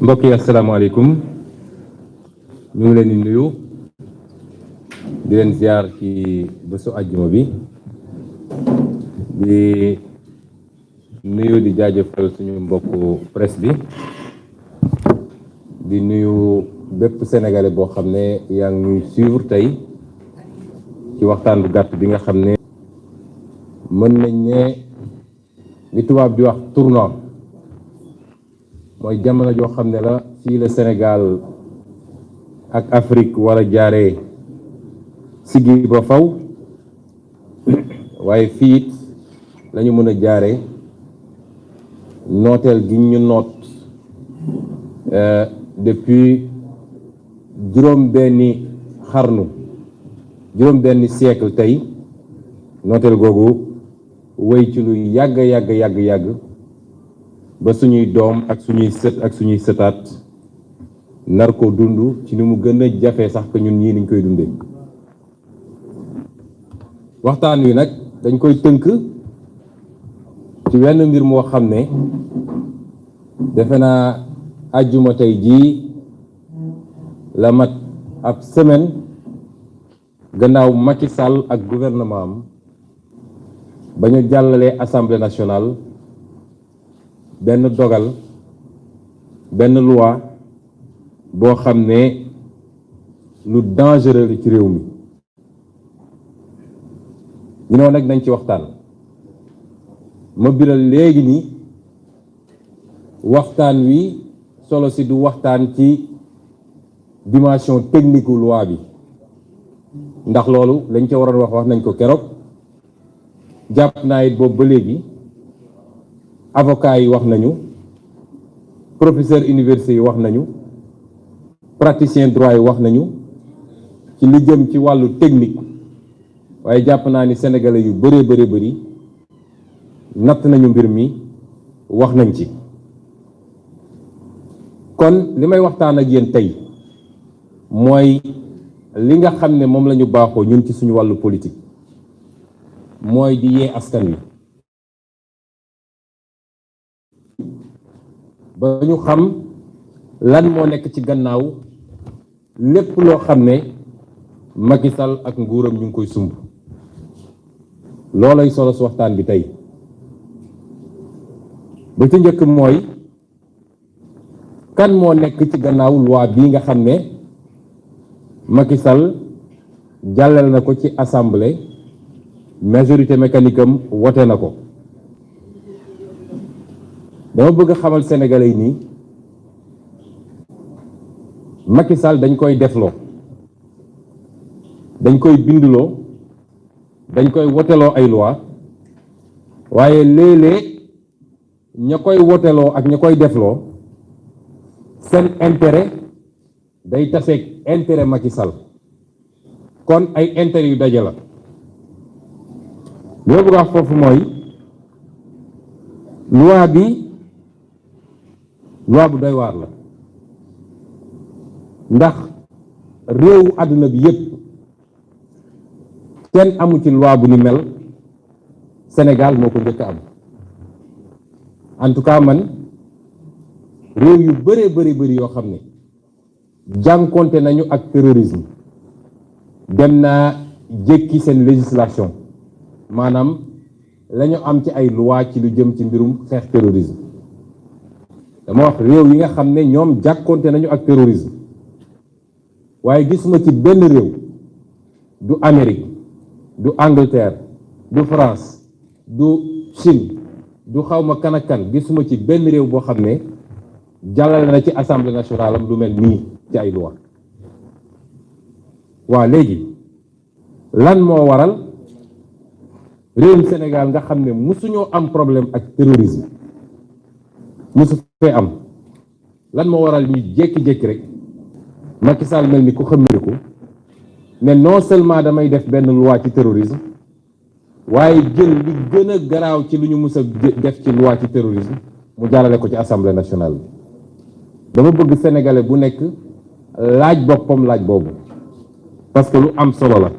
mbokk yi asalaamaaleykum ñu ngi leen di nuyu di leen ziar ci bésu àjjuma bi di nuyu di jaajëfal suñu mbokku presse bi di nuyu bépp sénégalais boo xam ne yaa ngi ñuy suivre tey ci waxtaan bu gàtt bi nga xam ne mën nañ ne li tubaab di wax tournant mooy jamono joo xam ne la fii la Sénégal ak Afrique war a jaaree siggi ba faw waaye fii it lañu mën a jaare nooteel gi ñu noot depuis juróom-benni xarnu juróom-benni siècle tey nooteel googu wéy ci lu yàgg ba suñuy doom ak suñuy sët ak suñuy sëtaat nar ko dund ci ni mu gën a jafe sax que ñun ñii niñ koy dundee waxtaan wi nag dañ koy tënk ci wenn mbir moo xam ne defe naa àjjuma tey jii la mat ab semaine gannaaw Macky Sall ak gouvernement am ba ñu jàllalee Assemblée nationale benn dogal benn loi boo xam ne lu dangereux la ci réew mi ñu noonu nag nañ ci waxtaan ma biral léegi ni waxtaan wi solo si du waxtaan ci dimension technique u loi bi ndax loolu lañ ca waroon wax nañ ko keroog jàpp naa it boobu ba léegi avocat yi wax nañu professeur université yi wax nañu praticien droit yi wax nañu ci li jëm ci wàllu technique waaye jàpp naa ni sénégalais yu bëri natt nañu mbir mi wax nañ ci kon li may waxtaan ak yéen tey mooy li nga xam ne moom la ñu baaxoo ñun ci suñu wàllu politique mooy di yee askan wi ba ñu xam lan moo nekk ci gannaaw lépp loo xam ne Macky Sall ak nguuram ñu ngi koy sumb loolay solo su waxtaan bi tey ba ci njëkk mooy kan moo nekk ci gannaaw loi bii nga xam ne Macky Sall jàllale na ko ci assemblée majorité mécanique am wote na ko dama bëgg a xamal sénégalais yi nii Macky Sall dañ koy defloo dañ koy binduloo dañ koy woteloo ay loi waaye léeg-léeg ña koy woteloo ak ña koy defloo seen intérêt day taseeg intérêt Macky Sall kon ay intérêt yu daje la li ma bëgg a wax foofu mooy loi bi loi bu doy waar la ndax réewu àdduna bi yépp kenn amu ci loi bu ni mel Sénégal moo ko njëkk a am en tout cas man réew yu bëri yoo xam ne jànkonte nañu ak terrorisme dem naa jékki seen législation maanaam lañu am ci ay loi ci lu jëm ci mbirum xeex terrorisme dama wax réew yi nga xam ne ñoom jàkkonte nañu ak terrorisme waaye gisuma ci benn réew du Amérique du Angleterre du France du Chine du xawma kan ak kan gisuma ci benn réew boo xam ne jàllale na ci assemblée nationale am lu mel nii ci ay loi waa léegi lan moo waral réewum Sénégal nga xam ne musuñoo am problème ak terrorisme musu fee am lan moo waral ñu jékki-jékki rek Macky Sall mel ni ku xëmmiriku ne non seulement damay def benn loi ci terrorisme waaye jël li gën a garaaw ci lu ñu mus a def ci loi ci terrorisme mu jàllale ko ci assemblée nationale bi dama bëgg sénégalais bu nekk laaj boppam laaj boobu parce que lu am solo la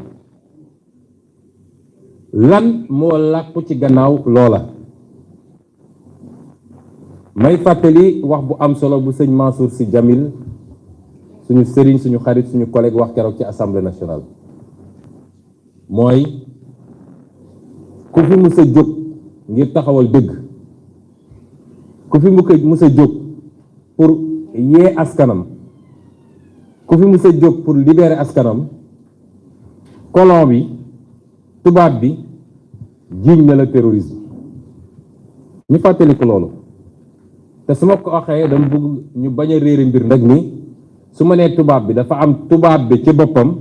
lan moo làqu ci gannaaw loola may fàttali wax bu am solo bu sëñ Mansour Sy Djamil suñu sëriñ suñu xarit suñu collègue wax keroog ci assemblée nationale mooy ku fi mus a jóg ngir taxawal dëgg ku fi mus a jóg pour yee askanam ku fi mus a jóg pour libérer askanam colon bi tubaab bi jiiñ na la terrorisme ñu fàttali ko loolu te su ma ko waxee dama bëgg ñu bañ a réere mbir nag ni su ma nee tubaab bi dafa am tubaab bi ci boppam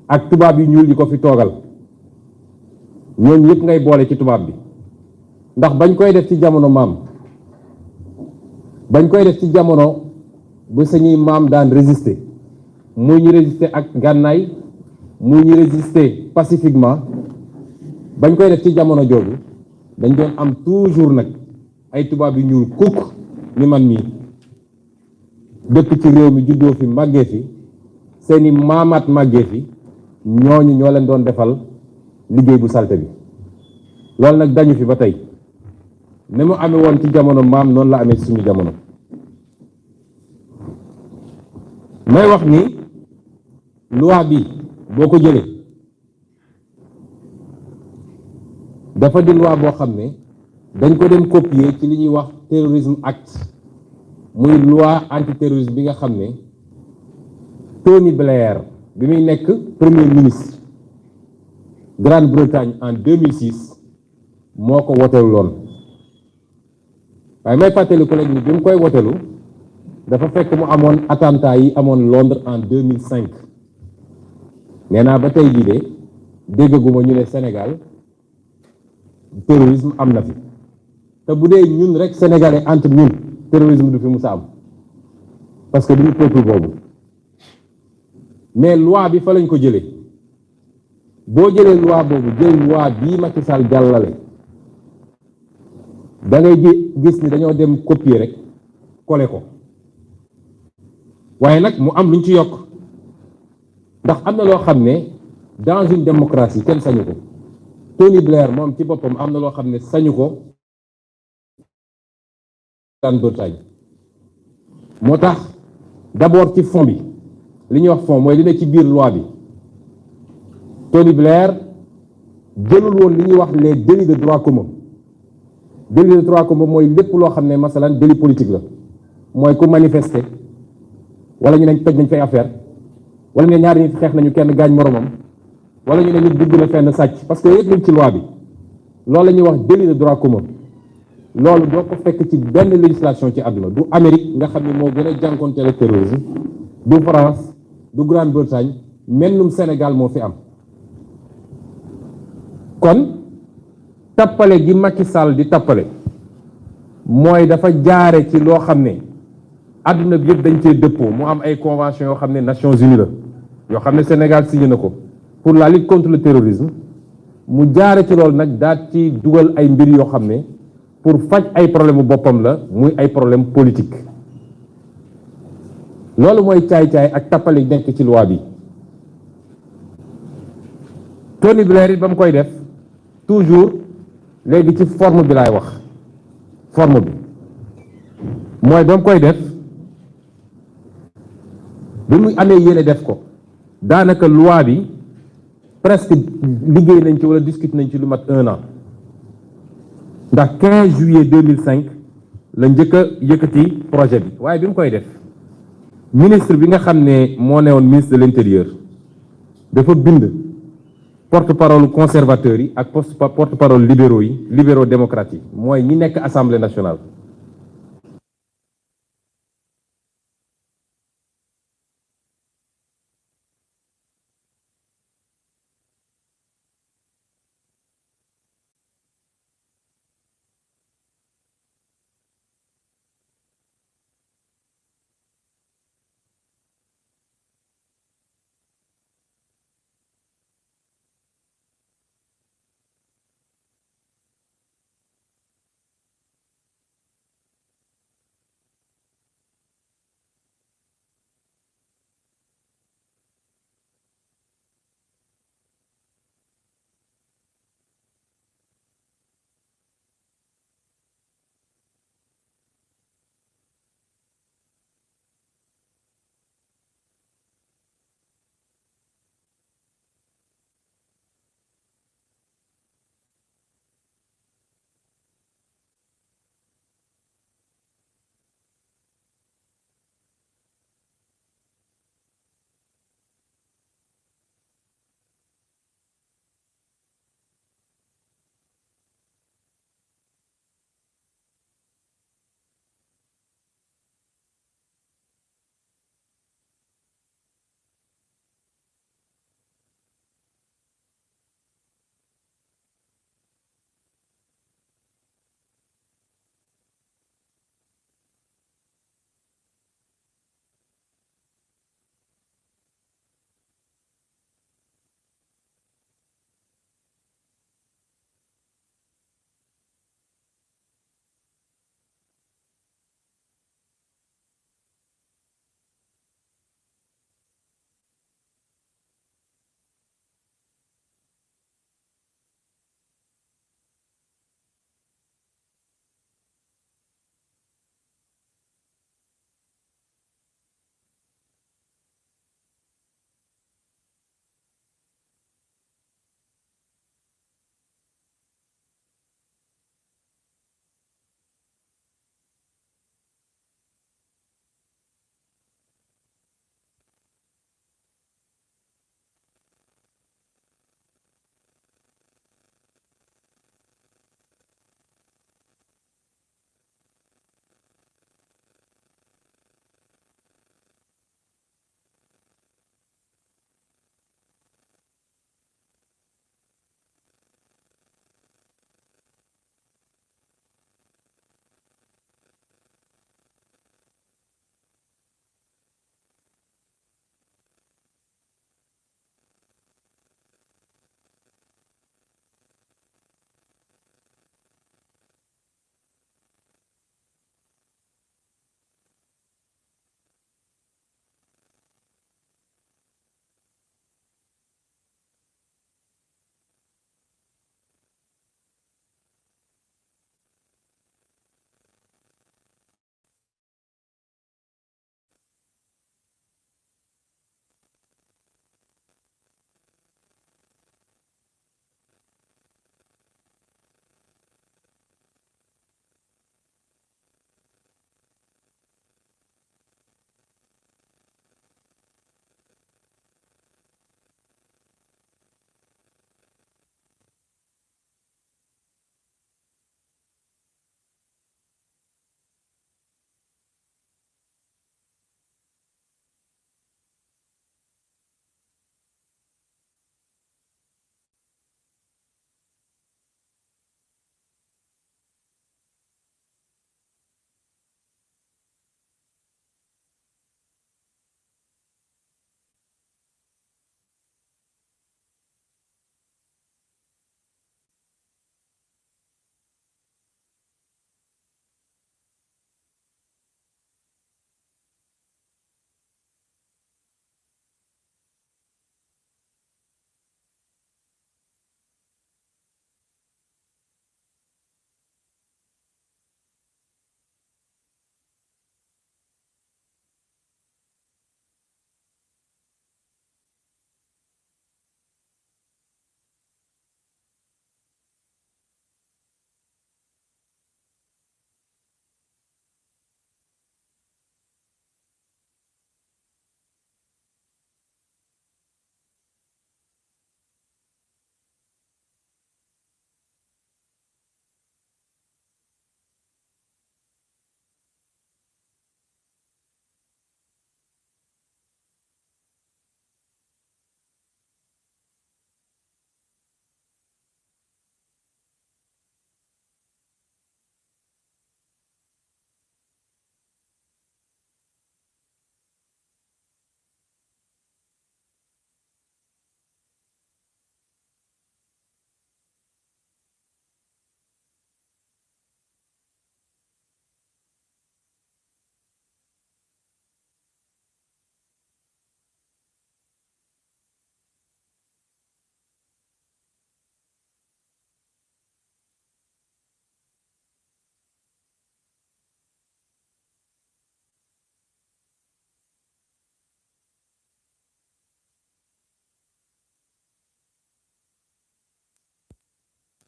ak tubaab yu ñuul yi ko fi toogal ñooñu yëpp ngay boole ci tubaab bi ndax bañ koy def ci jamono maam bañ koy def ci jamono bu sañuy maam daan résister muy ñu résister ak gànnaay muy ñu résister pacifiquement bañ koy def ci jamono jooju dañ doon am toujours nag ay tubaab yu ñuul kukk ni man mii dëkk ci réew mi juddoo fi màggee fi seeni maamaat màggee fi ñooñu ñoo leen doon defal liggéey bu salte bi loolu nag dañu fi ba tey ni mu amee woon ci jamono maam noonu la amee ci suñu jamono may wax ni loi bi boo ko jëlee dafa di loi boo xam ne dañ ko dem copier ci li ñuy wax terrorisme act muy loi antiterrorisme bi nga xam ne Tony Blair bi muy nekk premier ministre Grande-Bretagne en 2006 moo ko wotelu loon waaye may fàttali collègue ni bi mu koy wotelu dafa fekk mu amoon attentat yi amoon Londres en 2005 nee naa ba tey jii de déggaguma ñu ne Sénégal terrorisme am na fi te bu dee ñun rek sénégalais entre ñun terrorisme du fi musa am parce que duñu peuple boobu mais loi bi fa lañ ko jëlee boo jëlee loi boobu jël loi bii Macky Sall jàllale da ngay gis ni dañoo dem copier rek coller ko waaye nag mu am luñ ci yokk ndax am na loo xam ne dans une démocratie kenn sañu ko Tony Blair moom ci boppam am na loo xam ne sañu ko Grande-Bretagne moo tax d'abord ci fond bi li ñuy wax fond mooy li ne ci biir loi bi Tony Blair jëlul woon li ñuy wax les délits de droit commun délit de droit commun mooy lépp loo xam ne masalan délit politique la mooy ku manifester wala ñu ne toj nañ fay affaire wala ñu ne ñaari nit xeex nañu kenn gaañ moromam wala ñu ne nit dugg na fenn sàcc parce que yëpp ñu ci loi bi loolu la ñuy wax délit de droit commun loolu doo ko fekk ci benn législation ci àdduna du Amérique nga xam ne moo gën a jànkonteel ak terrorisme du France du Grande-Bretagne mennum Sénégal moo fi am kon tappale gi Macky Sall di tappale mooy dafa jaare ci loo xam ne àdduna bi yëpp dañ cee dëppoo mu am ay convention yoo xam ne Nations Unies la yoo xam ne Sénégal signé na ko pour la lutte contre le terrorisme mu jaare ci loolu nag daal ci dugal ay mbir yoo xam ne pour faj ay problème boppam la muy ay problème politique loolu mooy caay-caay ak tappale nekk ci loi bi Tony Blair it ba mu koy def toujours léegi ci forme bi laay wax forme bi mooy ba mu koy def bi mu amee yéene def ko daanaka loi bi presque liggéey nañ ci wala discute nañ ci lu mat 1 an ndax 15 juillet 2005 la njëkk a yëkkati projet bi waaye bi mu koy def ministre bi nga xam ne moo newoon ministre de l'intérieur dafa bind porte-parole conservateurs yi ak porte-parole libéraux yi libéraux démocrates yi mooy ñi nekk assemblée nationale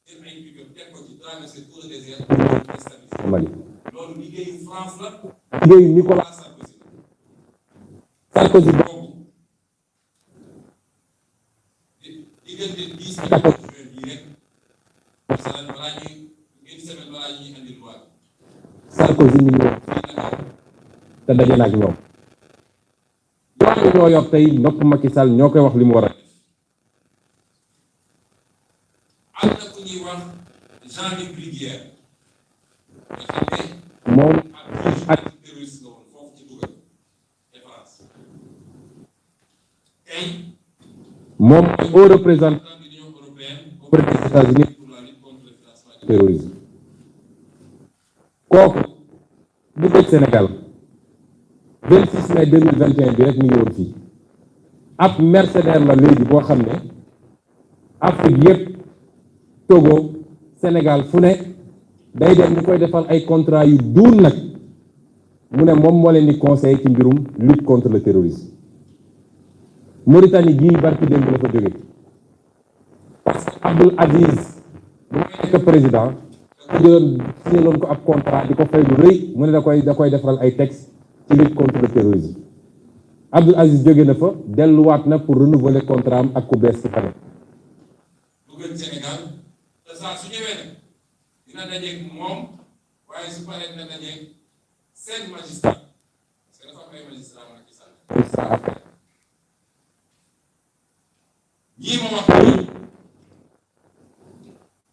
jël ay pick-up teg ko ci traverser tout le désert Mali loolu liggéeyu France la liggéeyu Nicolas Sarkozy boobu diggante 10 ak 14 juin bii rek masalan balaa ñuy une semaine balaa ñuy andi loi Sarkozy mi ngi woon fii Dakar te daje na ak ñoom ñoo yor tey nopp Macky Sall ñoo koy wax li mu war a def am na ku ñuy wax Jean-Luc Bruguière nga xam ne moom ak terroriste la woon foofu ci Louga et France tey moom haut représentant de l'Union européenne auprès des États-Unis pour la lutte contre le financement du terrorisme kooku bu dëj Sénégal 26 mai 2021 bi rek mi ngi woon fii ab mercenaire la léegi boo xam ne Afrique yépp Togo Sénégal fu ne day dem ñu koy defal ay contrat yu duun nag mu ne moom moo leen di conseiller ci mbirum lutte contre le terrorisme Mauritanie gii barki démb la fa jóge parce que Abdoul Aziz bu may nekk président ko jëloon signé loon ko ab contrat di ko fay lu rëy mu ne da koy defaral ay texte ci lutte contre le terrorisme Abdoul Aziz jóge na fa delluwaat na pour renouveler contrat am ak ku bees ci kanam lu gën Sénégal te saa su ñëwee nag dina dajeeg moom waaye su paree dina dajeeg seen magistrat parce que dafa am ay magistrat Macky Sall ñii ma wax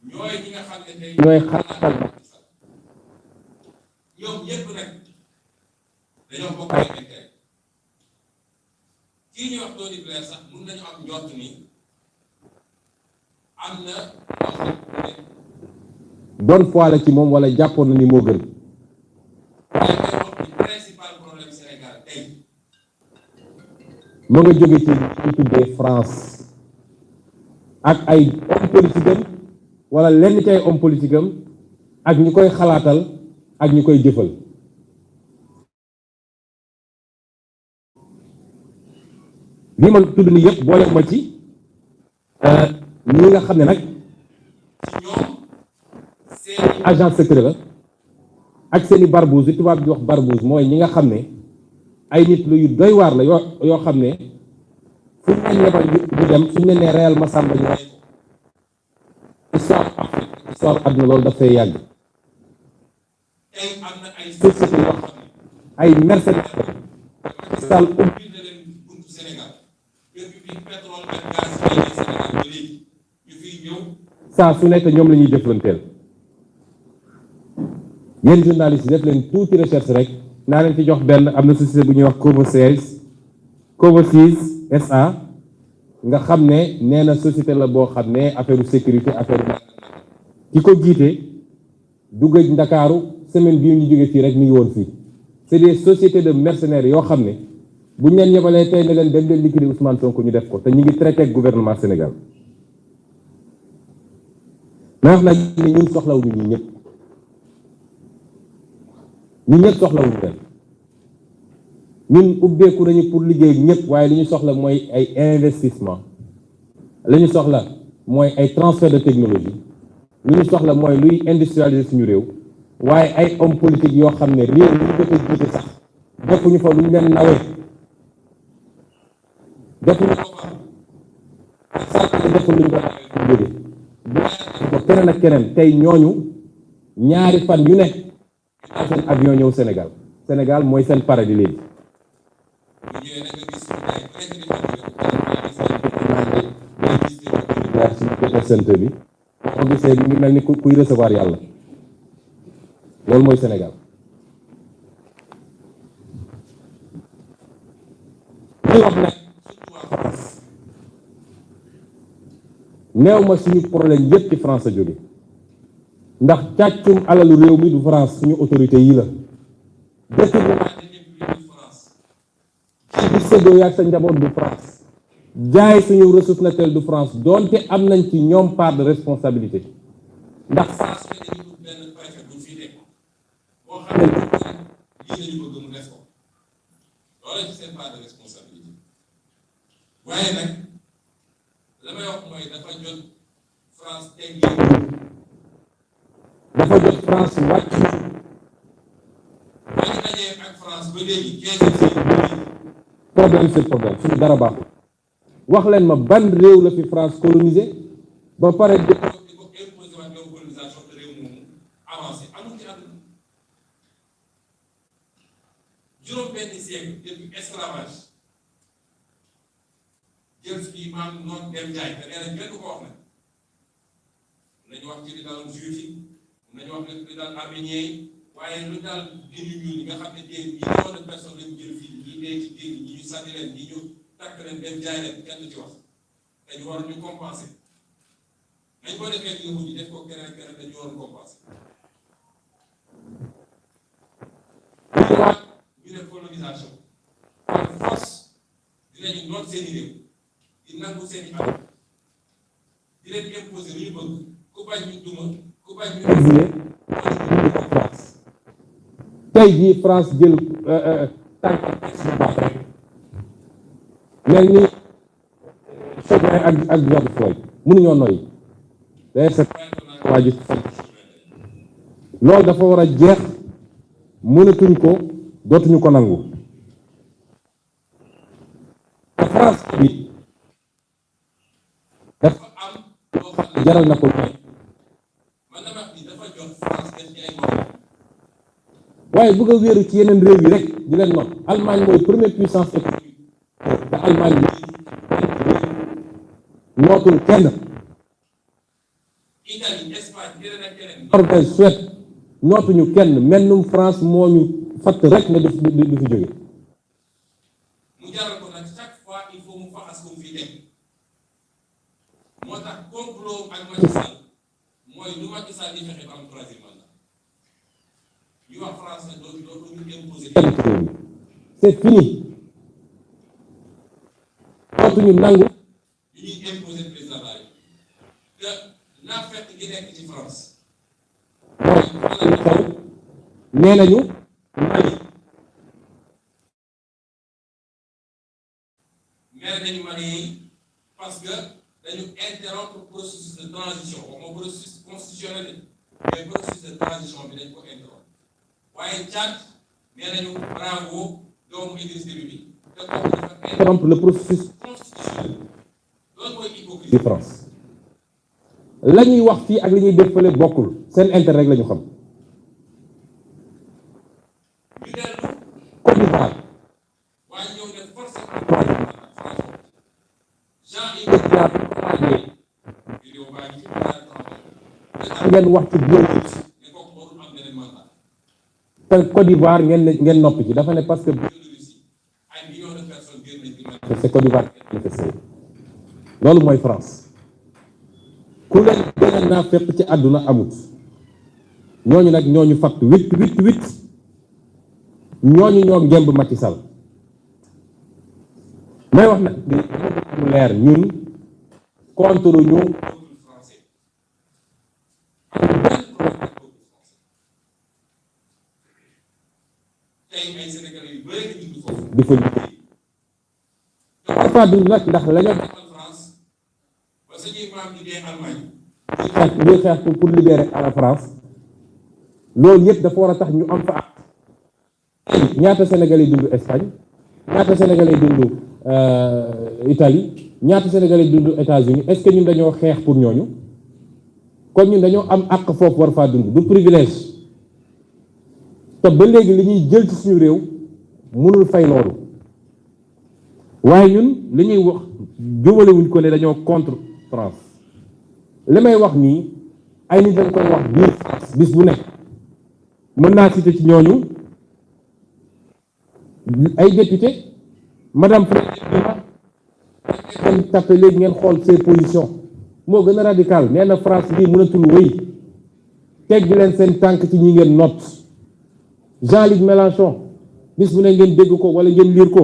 ñooy ñi nga xam ne tey ñooy xalatal Macky Sall ñoom ñëpp nag dañoo bokk ay intérêt kii ñuy wax Tony Blair sax mun nañu am njort ni am na loo xam ne bonne foi la ci moom wala jàppoon na ni moo gën waaye may wax ni principal problème Sénégal tey ma nga jóge ci ñu tuddee France ak ay homme politique am wala lenn ci ay homme politique am ak ñi koy xalaatal ak ñi koy jëfal lii ma tudd ni yëpp boole ma ci ñi nga xam ne nag ci ñoom seeni agent secret la ak seeni barbouze li tubaab di wax barbouze mooy ñi nga xam ne ay nit lu yu doy waar la yoo xam ne fu ñu leen yebal ñu dem suñu leen nee réel Massamba ñu rey ko histoire àdduna loolu daf fay yàgg tey am na ay société yoo xam ne ay mercenaires Sall ubbi na leen buntu Sénégal depuis pétrole ak gaz yi Sénégal ba léegi ñu fiy ñëw saa su nekk ñoom la ñuy jëflanteel yéen journalistes yi def leen tuuti recherche rek naa leen ci jox benn am na société bu ñuy wax Covosis SA nga xam ne nee na société la boo xam ne affaire sécurité affaire ki ko jiite du gëj Ndakaaru semaine bii ñu jóge fii rek mi ngi woon fii c'est des sociétés de mercenaires yoo xam ne bu ñu leen yebalee tey ne leen dem leen liquider Ousmane Sonko ñu def ko te ñu ngi traité ak gouvernement Sénégal ma wax nag ni ñun soxlawuñu ñi ñëpp ñi ñëpp soxlawuñu leen ñun ubbeeku nañu pour liggéey ñëpp waaye li ñu soxla mooy ay investissement li ñu soxla mooy ay transfert de technologie li ñu soxla mooy luy industrialiser suñu réew waaye ay homme politique yoo xam ne réew lu ñu jot a jiite sax defuñu fa lu ñu leen nawee defuñu ko fa sàkk deful lu ñu ko jóge bu keneen ak keneen tey ñooñu ñaari fan yu nekk seen avion ñëw Sénégal mooy seen paradis léegi bu ñëwee nag nga gis suñu tey bu nekk di fa suñu data center bi boo gisee mi ngi mel ni kuy recevoir yàlla loolu mooy Sénégal li wax nag neew ma suñu problème yépp ci France a jóge ndax càccum alalu réew mi du France suñu autorité yi la détournement ci bi séddoo yaag sa njaboot du France jaay suñu ressource naturelle du France doonte am nañ ci ñoom part de responsabilité ndax saa su ne dañuy ut benn préfet bu fi nekk boo xam ne lii lañu bëgg mu def ko loolu ci seen part de responsabilité waaye nag la may wax mooy dafa jot France teg dafa jot France wàcc ba ñu dajee ak France ba léegi 15 problème sur problème suñu dara baaxul wax leen ma ban réew la fi France colonisé ba pare di ko imposé waat néocolonisation te réew moomu avancé amul ci àdduna juróom-benni siècle depuis esclavage jël suñuy maam noonu dem jaay te nee nañ kenn du ko wax nag nañu wax ci li daloon juif yi nañu wax li daal arménien yi waaye lu daal nit ñu ñuul yi nga xam ne tey millions de personnes lañu jël fii ñii dee ci géej ñi ñu sànni leen ñi ñu takk leen dem jaay leen kenn du ci wax dañu war ñu compenser nañ ko defee yëngu ñu def ko keneen keneen dañu war a compenser ñu def colonisation par force dinañu noot seeni réew di nangu seeni alal di leen imposer lu ñu bëgg ku bañ ñu duma ku bañ ñu France tey jii France jël tànk mel ni Chauvin ak George Floyd mënuñoo noyyi day sa waa ji loolu dafa war a jeex mënatuñ ko dootuñu ko nangu France bi dafa am loo xam ne jaral na ko man dama wax ni dafa jox France def ci ay moyens waaye bëgg a wéeru ci yeneen réew yi rek di leen not Allemagne mooy première puissance économique te Allemagne bi nootul kenn Italie Espagne keneen ak keneen Norvège Suède nootuñu kenn mennum France moo ñu fatt rek ne du fi jóge mu jaral ko nag chaque fois il faut mu faxas ko mu fi teg moo tax complot ak Macky Sall mooy lu Macky Sall di fexe ba am troisième mandat ñu wax France nag dootu ñu imposer c'est fini dootuñu nangu ñu ñuy imposer président la te naa fekk gi nekk ci France nee nañu mer nañu Mali yi parce que dañu interrompre processus de transition waxuma processus constitutionnel mais processus de transition bi dañ ko interrompre waaye Tchad nee nañu bravo doomu Idriss Déby bi te kooku dafa interrompre le processus constitutionnel loolu mooy de hypocrisie France la ñuy wax fii ak li ñuy def fële bokkul seen intérêt rek la ñu xam ñu dellu Côte d'Ivoire waaye ñëw ne forcé vidéo baa ngi ci ngeen wax ci biir ne kooku warul am beneen mandat te Côte d'Ivoire ngeen noppi ci dafa ne parce que Russie ay millions de personnes génn nañ di c'est Côte d'Ivoire loolu mooy France ku leen gën a naa fépp ci àdduna amut ñooñu nag ñooñu fatt huit ñooñu ñoo ngemb Macky Sall may wax nag mu leer ñun contre ñu peuple français amul benn problème ak peuple français tey ay sénégalais yu bëri nga dund foofu di fa parfois dund nag ndax la ñu demal France ba suñuy maam di dee Allemagne xeex pour libérer à la France loolu yëpp dafa war a tax ñu am fa ak ñaata sénégalais dund Espagne ñaata sénégalais dund Italie ñaata sénégalais dund États-Unis est-ce que ñun dañoo xeex pour ñooñu kon ñun dañoo am àq foofu war faa dund du privilège te ba léegi li ñuy jël ci suñu réew mënul fay loolu waaye ñun li ñuy wax jóbalewuñ ko ne dañoo contre France li may wax nii ay nit dañ koy wax biir France bis bu nekk mën naa citer ci ñooñu ay député madame ngeen tapé léegi ngeen xool ses positions moo gën a radical nee na France bii mënatul wéy teggi leen seen tànk ci ñi ngeen noot Jean-Luc Mélenchon bis bu ne ngeen dégg ko wala ngeen lire ko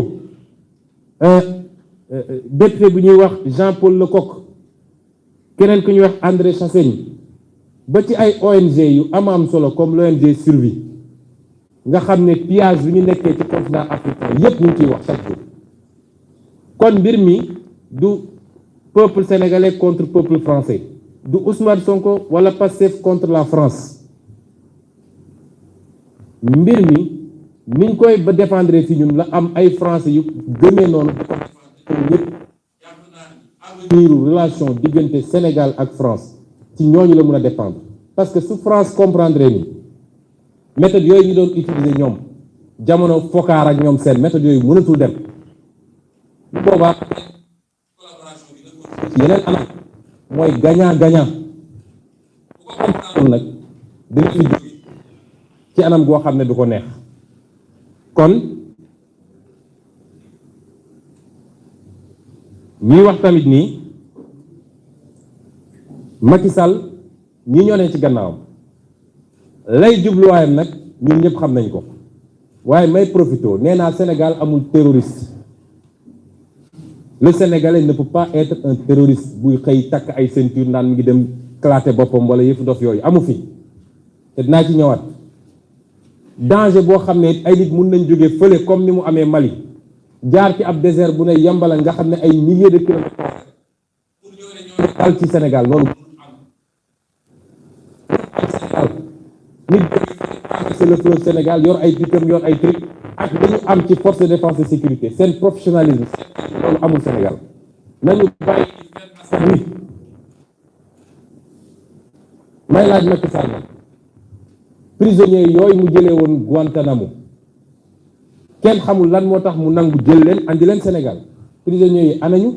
député bu ñuy wax Jean-Paul Lecoq keneen ku ñuy wax André Chassaigne ba ci ay ONG yu am solo comme l'ONG Survie nga xam ne pillage bi ñu nekkee ci continent africain yépp ñu ngi ciy wax chaque jour kon mbir mi du peuple sénégalais contre peuple français du Ousmane Sonko wala Pastef contre la France mbir mi niñ koy ba défendre fi ñun la am ay français yu gëmee noonu da ko défendre ñëpp avenir relation diggante Sénégal ak France ci ñooñu la mën a dépendre parce que su France comprendre ni méthode yooyu ñu doon utiliser ñoom jamono Foccart ak ñoom seen méthode yooyu mënatul dem bu boobaa collaboration bi ci yeneen anam mooy gagnant gagnant bu ko comprendre nag dina fi jóge ci anam goo xam ne du ko neex kon ñuy wax tamit nii Macky Sall ñi ñoo ne ci gannaawam lay jubluwaayam nag ñun ñëpp xam nañ ko waaye may profito nee naa Sénégal amul terroriste le Sénégalais ne peut pas être un terroriste buy xëy takk ay ceinture naan mi ngi dem claté boppam wala yëfu dof yooyu amu fi te dinaa ci ñëwaat danger boo xam ne ay nit mun nañ jógee fële comme ni mu amee Mali jaar ci ab désert bu ne yambala nga xam ne ay milliers de kilomètres pour ñoo dal ci Sénégal loolu nit c'est le fleuve Sénégal yor ay pickam yor ay truc ak dañu am ci force de défense et sécurité seen professionnalisme loolu amul Sénégal nañu bàyyi askan wi may laaj Macky Sall prisonniers yooyu mu jëlee woon Guantanamo kenn xamul lan moo tax mu nangu jël leen andi leen Sénégal prisonniers yi anañu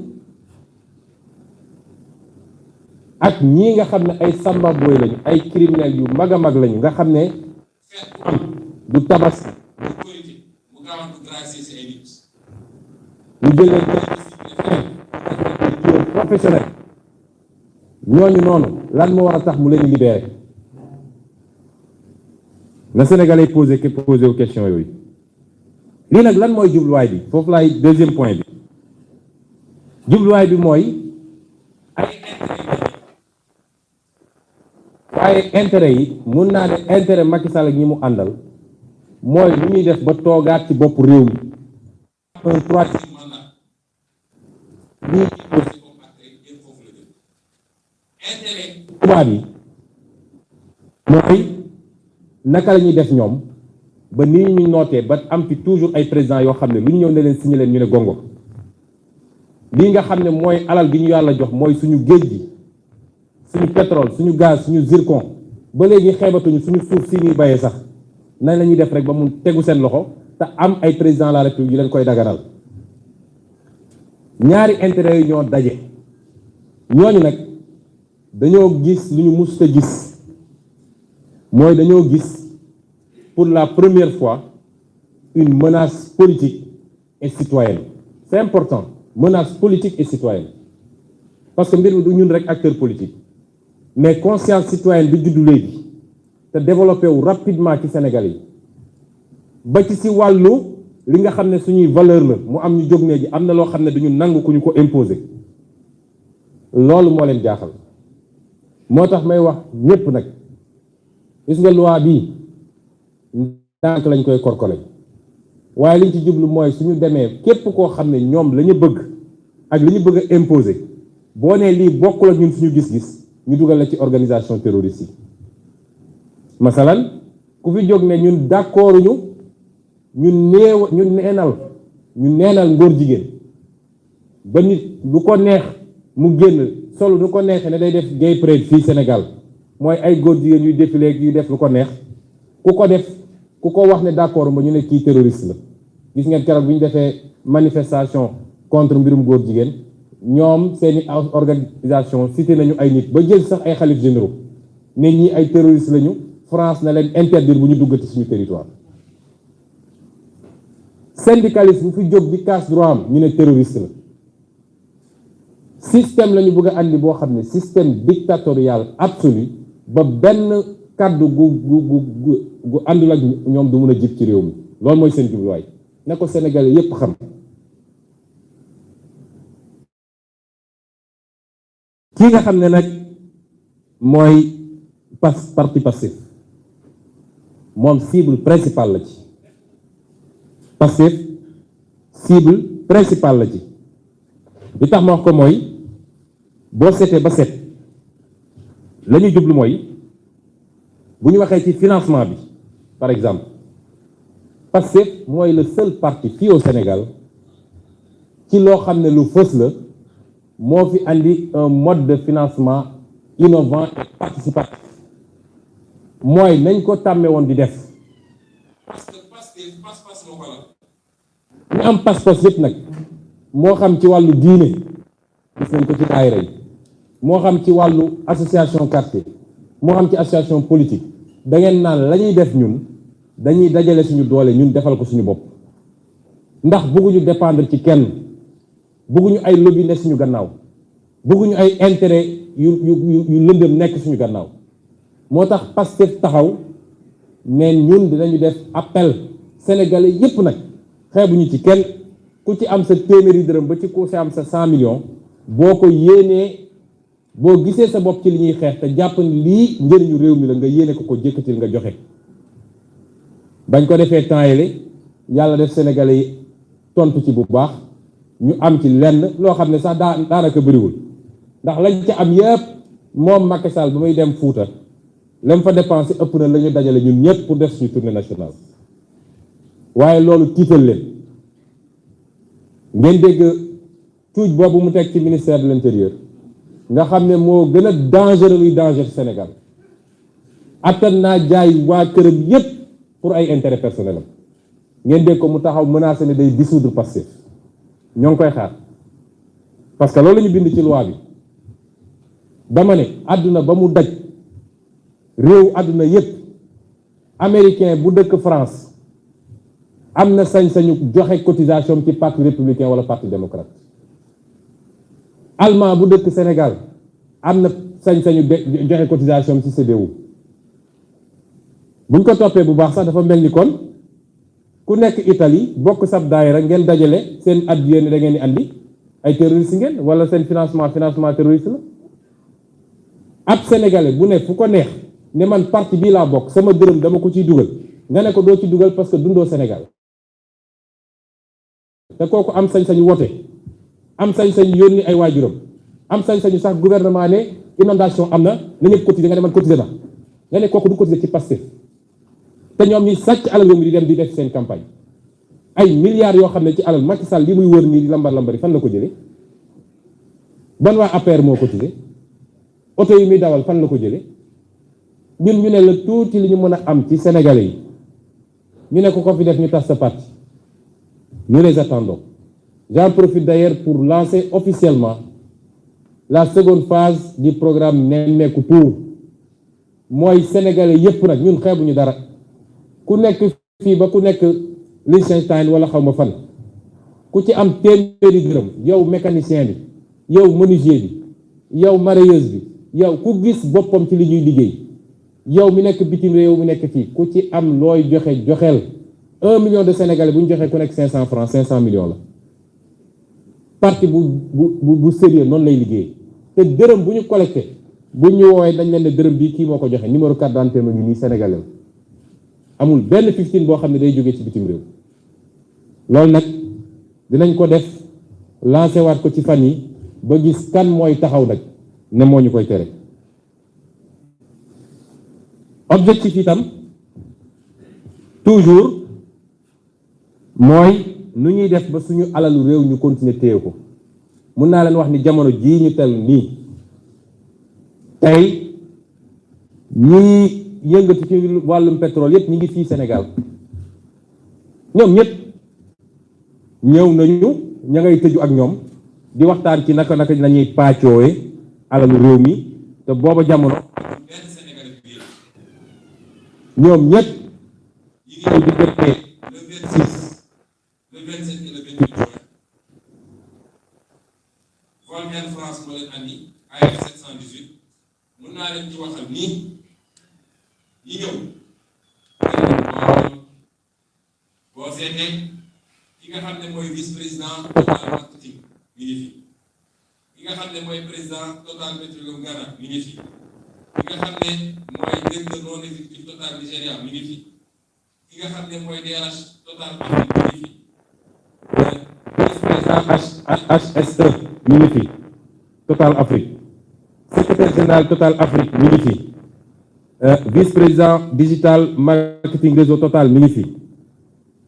ak ñii nga xam ne ay samba boy lañu ay criminels yu mag a mag lañu nga xam ne du tabaski du korité mu gaawantu gracier ci ay nit ñu jël leen professionnel ñooñu noonu lan moo war a tax mu leen libéré na Sénégalais posé wu question yooyu lii nag lan mooy jubluwaay bi foofu laay deuxième point bi jubluwaay bi mooy waaye intérêt yi mun naa ne intérêt Macky Sall ak ñi mu àndal mooy lu ñuy def ba toogaat ci bopp réew mi un troisième mandat lii intérêt tubaab yi mooy naka la ñuy def ñoom ba nii ñu nootee ba am fi toujours ay président yoo xam ne lu ñu ñëw ne leen signé leen ñu ne gongo lii nga xam ne mooy alal gi ñu yàlla jox mooy suñu géej gi suñu pétrole suñu gaz suñu zircon ba léegi xeebatuñu suñu suuf si ñuy bayee sax nañ la ñuy def rek ba mu tegu seen loxo te am ay président de la république yu leen koy daganal ñaari intérêt yi ñoo daje ñooñu nag dañoo gis lu ñu musta gis mooy dañoo gis pour la première fois une menace politique et citoyenne c'est important menace politique et citoyenne parce que mbir mi du ñun rek acteur politique mais conscience citoyenne bi juddu léegi te développé wu rapidement ci Sénégal yi ba ci si wàllu li nga xam ne suñuy valeur la mu am ñu jóg ne ji am na loo xam ne duñu nangu ku ñu ko imposer loolu moo leen jaaxal moo tax may wax ñépp nag gis nga loi bii ndànk lañ koy korkole waaye liñ ci jublu mooy suñu demee képp koo xam ne ñoom la ñu bëgg ak li ñu bëgg a imposer boo nee lii bokkul ak ñun suñu gis-gis ñu dugal la ci organisation terroriste yi masalan ku fi jóg ne ñun d'accord ñu neenal ngóor jigéen ba nit lu ko neex mu génn solo lu ko neexee ne day def gay parade fii Sénégal mooy ay góor jigéen yuy défilé yuy def lu ko neex ku ko wax ne d'accord ba ñu ne kii terroriste la gis ngeen keroog bi ñu defee manifestation contre mbirum góor jigéen ñoom seeni organisation cité nañu ay nit ba jël sax ay xalif généraux ne ñi ay terroriste lañu France na leen interdire bu ñu duggati suñu territoire syndicaliste bu fi jóg di casse droit am ñu ne terroriste la système la ñu bëgg a andi boo xam ne système dictatorial absolu ba benn kàddu gu àndul ak ñoom du mun a jib ci réew mi loolu mooy seen jubluwaay na ko Sénégalais yépp xam kii nga xam ne nag mooy parti Pastef moom cible principale la ci Pastef cible principale la ci li tax ma wax ko mooy boo seetee ba seet la ñuy jublu mooy bu ñu waxee ci financement bi par exemple Pastef mooy le seul parti fii au Sénégal ci loo xam ne lu fës la moo fi andi un mode de financement innovant et participatif mooy nañ ko tàmmee woon di def. parce que Pastef pas-pas moo ko la. ñu am pas-pas yëpp nag moo xam ci wàllu diine gis nañ ko ci daayira yi moo xam ci wàllu association quartier moo xam ci association politique da ngeen naan la ñuy def ñun dañuy dajale suñu doole ñun defal ko suñu bopp ndax bëgguñu dépendre ci kenn bëgguñu ay lobby ne suñu gannaaw bëgguñu ay intérêt yu lëndëm nekk suñu gannaaw moo tax Pastef taxaw ne ñun dinañu def appel sénégalais yépp nag xeebuñu ci kenn ku ci am sa téeméeri dërëm ba ci ku ci am sa 100 millions boo ko yéenee boo gisee sa bopp ci li ñuy xeex te jàpp ni lii njëriñu réew mi la nga yéene ko jëkkatil nga joxe. bañ ko defee temps yële yàlla def sénégalais yi tontu ci bu baax ñu am ci lenn loo xam ne sax daanaka bëriwul ndax lañ ca am yépp moom Macky Sall ba muy dem Fuuta lam fa dépensé ëpp na la ñu dajale ñun ñëpp pour def suñu tournée nationale waaye loolu tiital leen ngeen dégg tuuj boobu mu teg ci ministère de l'intérieur nga xam ne moo gën a dangereux luy danger Sénégal attan naa jaay waa këram yépp pour ay intérêt personnel am ngeen dégg ko mu taxaw menacé ne day dissoudre Pastef ñoo ngi koy xaar parce que loolu la ñu bind ci loi bi dama ne àdduna ba mu daj réew àdduna yépp américain bu dëkk France am na sañ-sañu joxe cotisation ci parti républicain wala parti démocrate allemand bu dëkk Sénégal am na sañ-sañu joxe cotisation ci CDU buñ ko toppee bu baax sax dafa mel ni kon ku nekk Italie bokk sab daayira ngeen dajale seen addiya ne da ngeen di andi ay terroriste ngeen wala seen financement terroriste la ab sénégalais bu ne fu ko neex ne man parti bii laa bokk sama dërëm dama ko ciy dugal nga ne ko doo ci dugal parce que dundoo Sénégal te kooku am sañ-sañu wote am sañ-sañu yónni ay waajuram am sañ-sañu sax gouvernement ne inondation am na ñëpp cotiser nga ne man cotiser na nga ne kooku du cotiser ci Pastef te ñoom ñi sàcc alal réew mi di dem di def seen campagne ay milliards yoo xam ne ci alal Macky Sall li muy wër nii di lambar-lambari fan la ko jëlee ban waa APR moo cotisé oto yi muy dawal fan la ko jëlee ñun ñu ne la tuuti li ñu mën a am ci Sénégalais yi ñu ne ko fi def ñu tas sa parti nous les attendons. J'en profite d'ailleurs pour lancer officiellement la seconde phase du programme Nemmeeku Tour mooy sénégalais yépp nag ñun xeebuñu dara ku nekk fii ba ku nekk Liechtenstein wala xaw ma fan ku ci am téeméeri dërëm yow mécanicien bi yow menuisier bi yow marieuse bi yow ku gis boppam ci li ñuy liggéey yow mi nekk bitim réew mi nekk fii ku ci am looy joxeel 1 million de sénégalais bu ñu joxee ku nekk 500 francs 500 millions la parti bu sérieux noonu lay liggéey te dërëm bu ñu collecté bu ñu woowee dañ leen ne dërëm bii kii moo ko joxe numéro carte d'identité ma ngi nii sénégalais amul benn 15 boo xam ne day jógee ci bitim réew loolu nag dinañ ko def lancé waat ko ci fan yi ba gis kan mooy taxaw nag ne moo ñu koy tere objectif itam toujours mooy nu ñuy def ba suñu alalu réew ñu continuer téye ko mun naa leen wax ni jamono jii ñu tel nii tey ñi yëngatu ci wàllum pétrole yépp ñi ngi fii Sénégal ñoom ñépp ñëw nañu ña ngay tëju ak ñoom di waxtaan ci naka lañuy pàccoowee alalu réew mi te booba jamono ñoom ñépp yi ngi di diggante le 27 et le 28 juin vol Air France moo leen andi AF 718 mun naa leen ci waxal nii ñi ñëw boo seetee ki nga xam ne mooy vice président Total marketing mi ngi fi ki nga xam ne mooy président Total Petroleum Ghana mi ngi fi ki nga xam ne mooy directeur non exécutif Total Nigéria mi ngi fi ki nga xam ne mooy DRH Total Afrique mi ngi fi HSE mi ngi fi Total Afrique secrétaire général Total Afrique mi ngi fi vice président digital marketing réseau Total mi ngi fi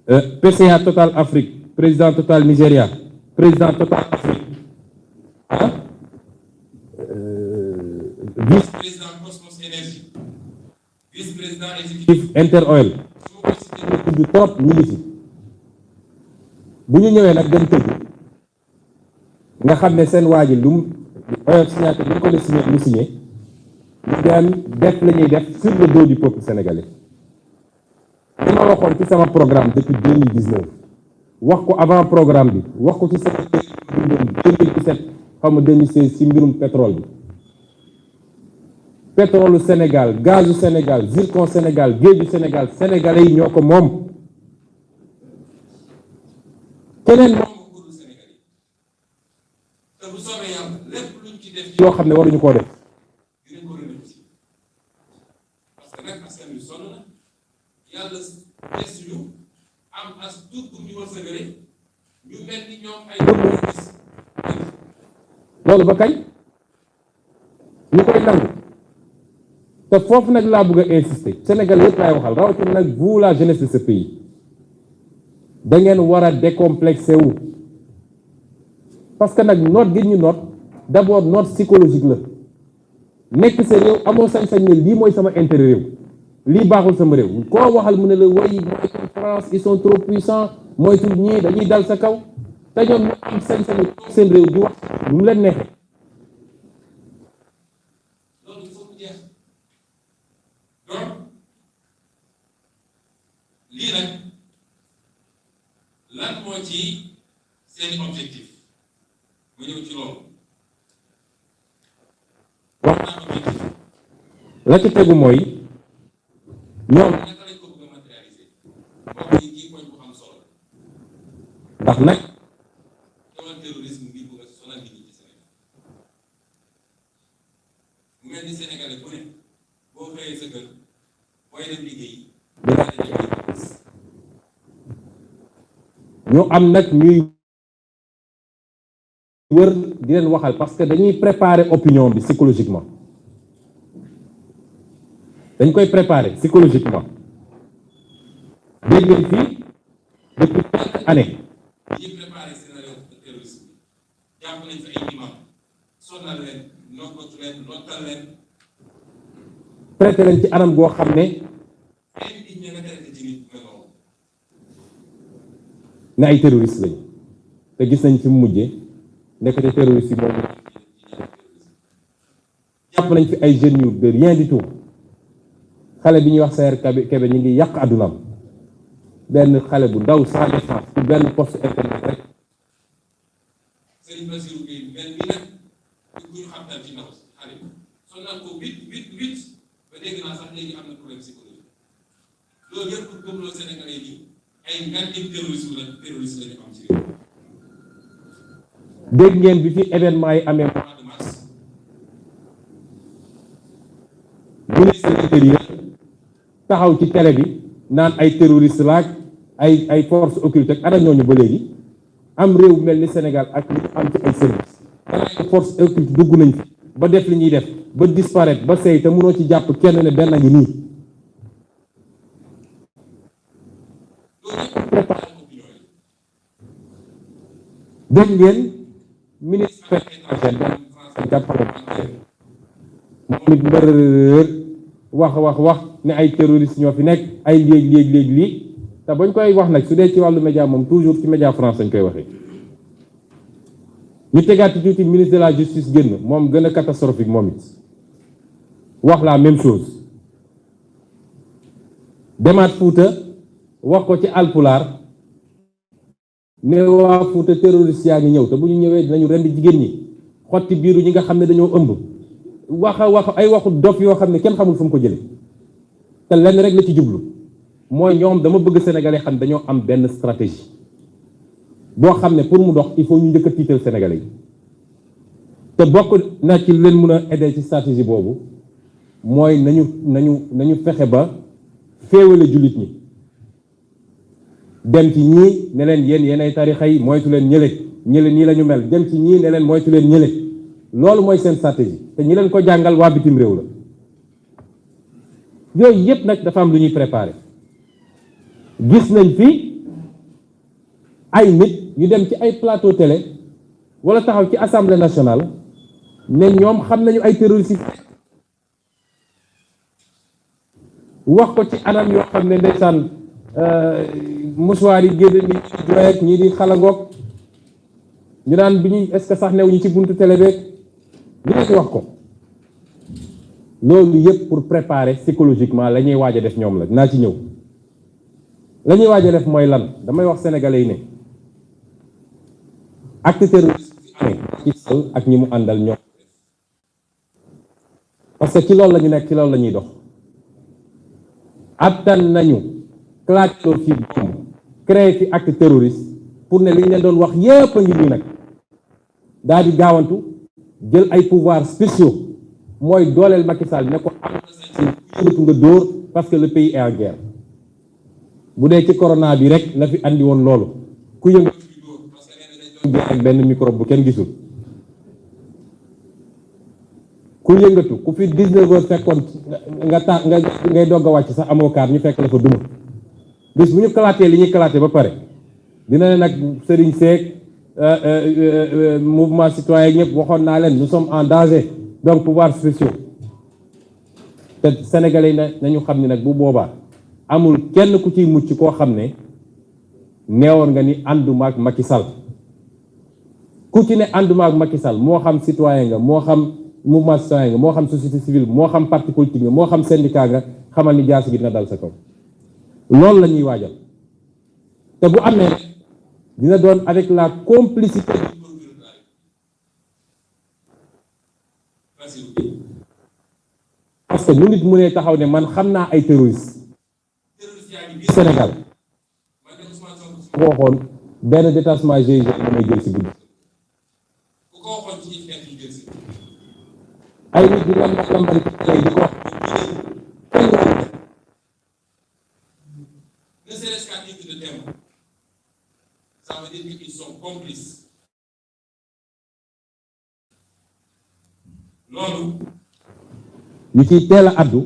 PCA Total Afrique président Total Nigeria président Total Afrique vice-président Cosmos Energy vice-président exécutif Interoil su ma koy cité tudd trop ñu ngi fi bu ñu ñëwee nag dem tëdd nga xam ne seen waa ji lu mu signature lu ko def signé mu signé ñu dem def la ñuy def sur le dos du peuple sénégalais li ma waxoon ci sama programme depuis 2019 wax ko avant programme bi wax ko ci sama 2017 xam nga 2016 ci mbirum pétrole bi pétrole Sénégal gazu Sénégal zircon Sénégal géeju Sénégal sénégalais yi ñoo ko moom keneen moom ko dul sénégalais te bu soobee yàlla lépp luñ ci def yoo xam ne waruñu koo def dinañ ko renégocier parce que nag askan wi sonn na yàlla des ñu am as tuut bu ñu wërsëgale ñu mel ni ñoom ay gis loolu ba kañ ñu koy nangu te foofu nag laa bëgg a insister Sénégal yëpp laay waxal rawatina nag vous la jeunesse de ce pays da ngeen war a décomplexé wu parce que nag noot gi ñu noot d'abord noot psychologique la nekk sa réew amoo sañ-sañ ne lii mooy sama intérêt réew lii baaxul sama réew koo waxal mu ne la way mooy France ils sont trop puissants mooy tur ñii dañuy dal sa kaw te ñoom ñu am sañ-sañu seen réew di wax lu mu leen neexee loolu il faut mu jeex donc lii nag lan moo ci seeni objectif mu ñëw ci loolu wax naa objectif la ci tegu mooy ñoom naka lañ ko bëgg a matérialiser boobu yi kii poñ bu am solo ndax nag doon terrorisme bi bëgg a sonal nit ñi ci Sénégal mu mel ni Sénégalais bu ne boo xëyee sa kër booy dem liggéey ñu am nag ñuy wër di leen waxal parce que dañuy préparer opinion bi psychologiquement dañ koy préparer psychologiquement dégg ngeen fii depuis quelques années ñuy préparer scénario terrorisme bi jàpp nañ fi ay imam sonal leen noggatu leen nottal leen traité leen ci anam goo xam ne ne ay terroristes lañu te gis nañ fi mu mujjee nekkate terroristes yi moom jàpp nañ fi ay jeunes yu de rien du tout xale bi ñuy wax Saër Kébé ñu ngi yàq àddunaam benn xale bu ndaw sans défense ci benn poste internet rek Serigne Bassirou Gueye mel ni nag bu ñu xamtal ci ndaw xale bi sonal ko 8 ba dégg naa sax léegi am na problème psychologique loolu yëpp pour gëmloo Sénégalais yi ay ngàncax terroriste la ñu am ci réew. dégg ngeen bi fi événement yi amee mois de mars ministre de l'Intérieur taxaw ci télé bi naan ay terroriste laak ay force occulte ak ana ñooñu ba léegi am réew mel ni Sénégal ak li am ci ay service ay force occulte dugg nañ fi ba def li ñuy def ba disparaître ba sey te mënoo ci jàpp kenn ne benn ngi nii. dégg ngeen ministre étranger moom it mbërër wax ne ay terroristes ñoo fi nekk ay léegi lii te bañ koy wax nag su dee ci wàllu média moom toujours ci média France lañ koy waxee ñu tegaat ci tuuti ministre de la justice génn moom gën a catastrophique moom it wax la même chose demaat Fuuta wax ko ci alpulaar ne waa Fuuta terroriste yaa ngi ñëw te bu ñu ñëwee dinañu rendi jigéen ñi xotti biiru ñi nga xam ne dañoo ëmb wax ay waxu dof yoo xam ne kenn xamul fu mu ko jële te lenn rek la ci jublu mooy ñoom dama bëgg sénégalais xam dañoo am benn stratégie boo xam ne pour mu dox il faut ñu njëkk a tiital sénégalais yi te bokk na ci leen mën a aider ci stratégie boobu mooy nañu fexe ba féewale jullit ñi dem ci ñii ne leen yéen ay tarixa yi moytu leen ñële nii la ñu mel dem ci ñii ne leen moytu leen ñële loolu mooy seen stratégie te ñi leen ko jàngal waa bitim réew la yooyu yëpp nag dafa am lu ñuy préparer gis nañ fi ay nit yu dem ci ay plateau télé wala taxaw ci assemblée nationale ne ñoom xam nañu ay terroristes wax ko ci anam yoo xam ne ndeysaan mouchoir yi génn ni joyeeg ñii di xalangoog ñu naan bi ñuy est-ce que sax new ñu ci buntu télé beeg ñu nekk wax ko loolu yëpp pour préparer psychologiquement la ñuy waaj a def ñoom la dinaa ci ñëw la ñuy waaj a def mooy lan damay wax sénégalais yi ne acte terroriste ci sal ak ñi mu àndal ñoom parce que ci loolu la ñu nekk ci loolu la ñuy dox attan nañu clateloo fi bomb créé fi acte terroriste pour ne li ñu leen doon wax yépp a ngi nii nag daal di gaawantu jël ay pouvoirs spéciaux mooy dooleel Macky Sall ne ko am na nga dóor parce que le pays est en guerre bu dee ci corona bi rek na fi andi woon loolu ku yëngatu ak benn microbe bu kenn gisul ku yëngatu ku fi 19 heures fekkoon nga ngay dogg a wàcc sax amoo kaar ñu fekk la fa duma bis bu ñu kalaatee li ñuy kalaatee ba pare dina ne nag sëriñ seeg mouvement citoyen ñëpp waxoon naa leen nous sommes en danger donc pouvoirs spéciaux te sénégalais yi nañu xam ni nag bu boobaa amul kenn ku ciy mucc koo xam ne neewoon nga ni ànduma ak Macky Sall ku ci ne ànduma ak Macky Sall moo xam citoyen nga moo xam mouvement citoyen nga moo xam société civile moo xam parti politique nga moo xam syndicat nga xamal ni jaasi gi dina dal sa kaw loolu la ñuy waajal te bu amee dina doon avec la complicité parce que nu nit mu ne taxaw ne man xam naa ay terroristes Sénégal waxoon benn détachement GIGN damay jël si guddi ay nit di lambar ci télé di ko wax ne serait-ce qu'à titre de témoin, ça veut dire qu'ils sont complices. loolu ñu ciy teel a addu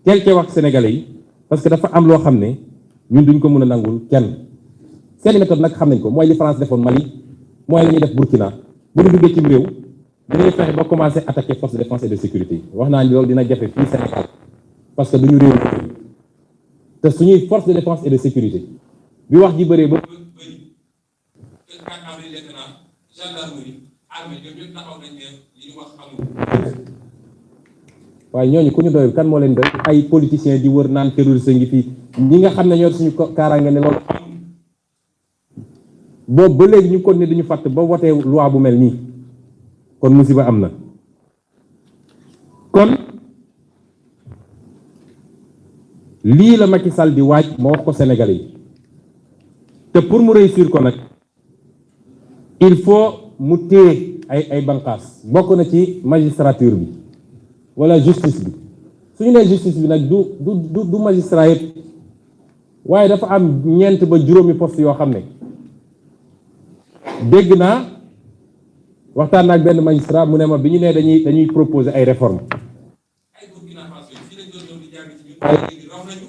teel cee wax sénégalais yi parce que dafa am loo xam ne ñun duñ ko mën a nangul kenn seeni méthode nag xam nañ ko mooy li France defoon Mali mooy la ñuy def Burkina bu ñu duggee ci réew dañuy fexe ba commencer attaquer force de défense et de sécurité wax naa ni loolu dina jafe fii Sénégal parce que duñu réew te suñuy force de défense et de sécurité bi wax ji bëree ba bëri te 4 avril lieutenant gendarmerie armée ñoom ñëpp taxaw nañ ne li ñu wax amul. waaye ñooñu ku ñu doyul kan moo leen doy ay politiciens di wër naan terroriste ngi fii ñi nga xam ne ñoo suñu kaaraange ne loolu amul boobu ba léegi ñu ko ne duñu fàtt ba wotee loi bu mel nii kon musiba am na kon lii la Macky Sall di waaj ma wax ko Sénégalais yi te pour mu réussir ko nag il faut mu téye ay banqaas bokk na ci magistrature bi wala justice bi suñu nee justice bi nag du magistrat yëpp waaye dafa am ñeent ba juróomi poste yoo xam ne dégg naa waxtaan naa ak benn magistrat mu ne ma bi ñu nee dañuy proposer ay réformes ay Burkina Faso fii lañ doon ñëw di jàng ci ñun léegi raw nañu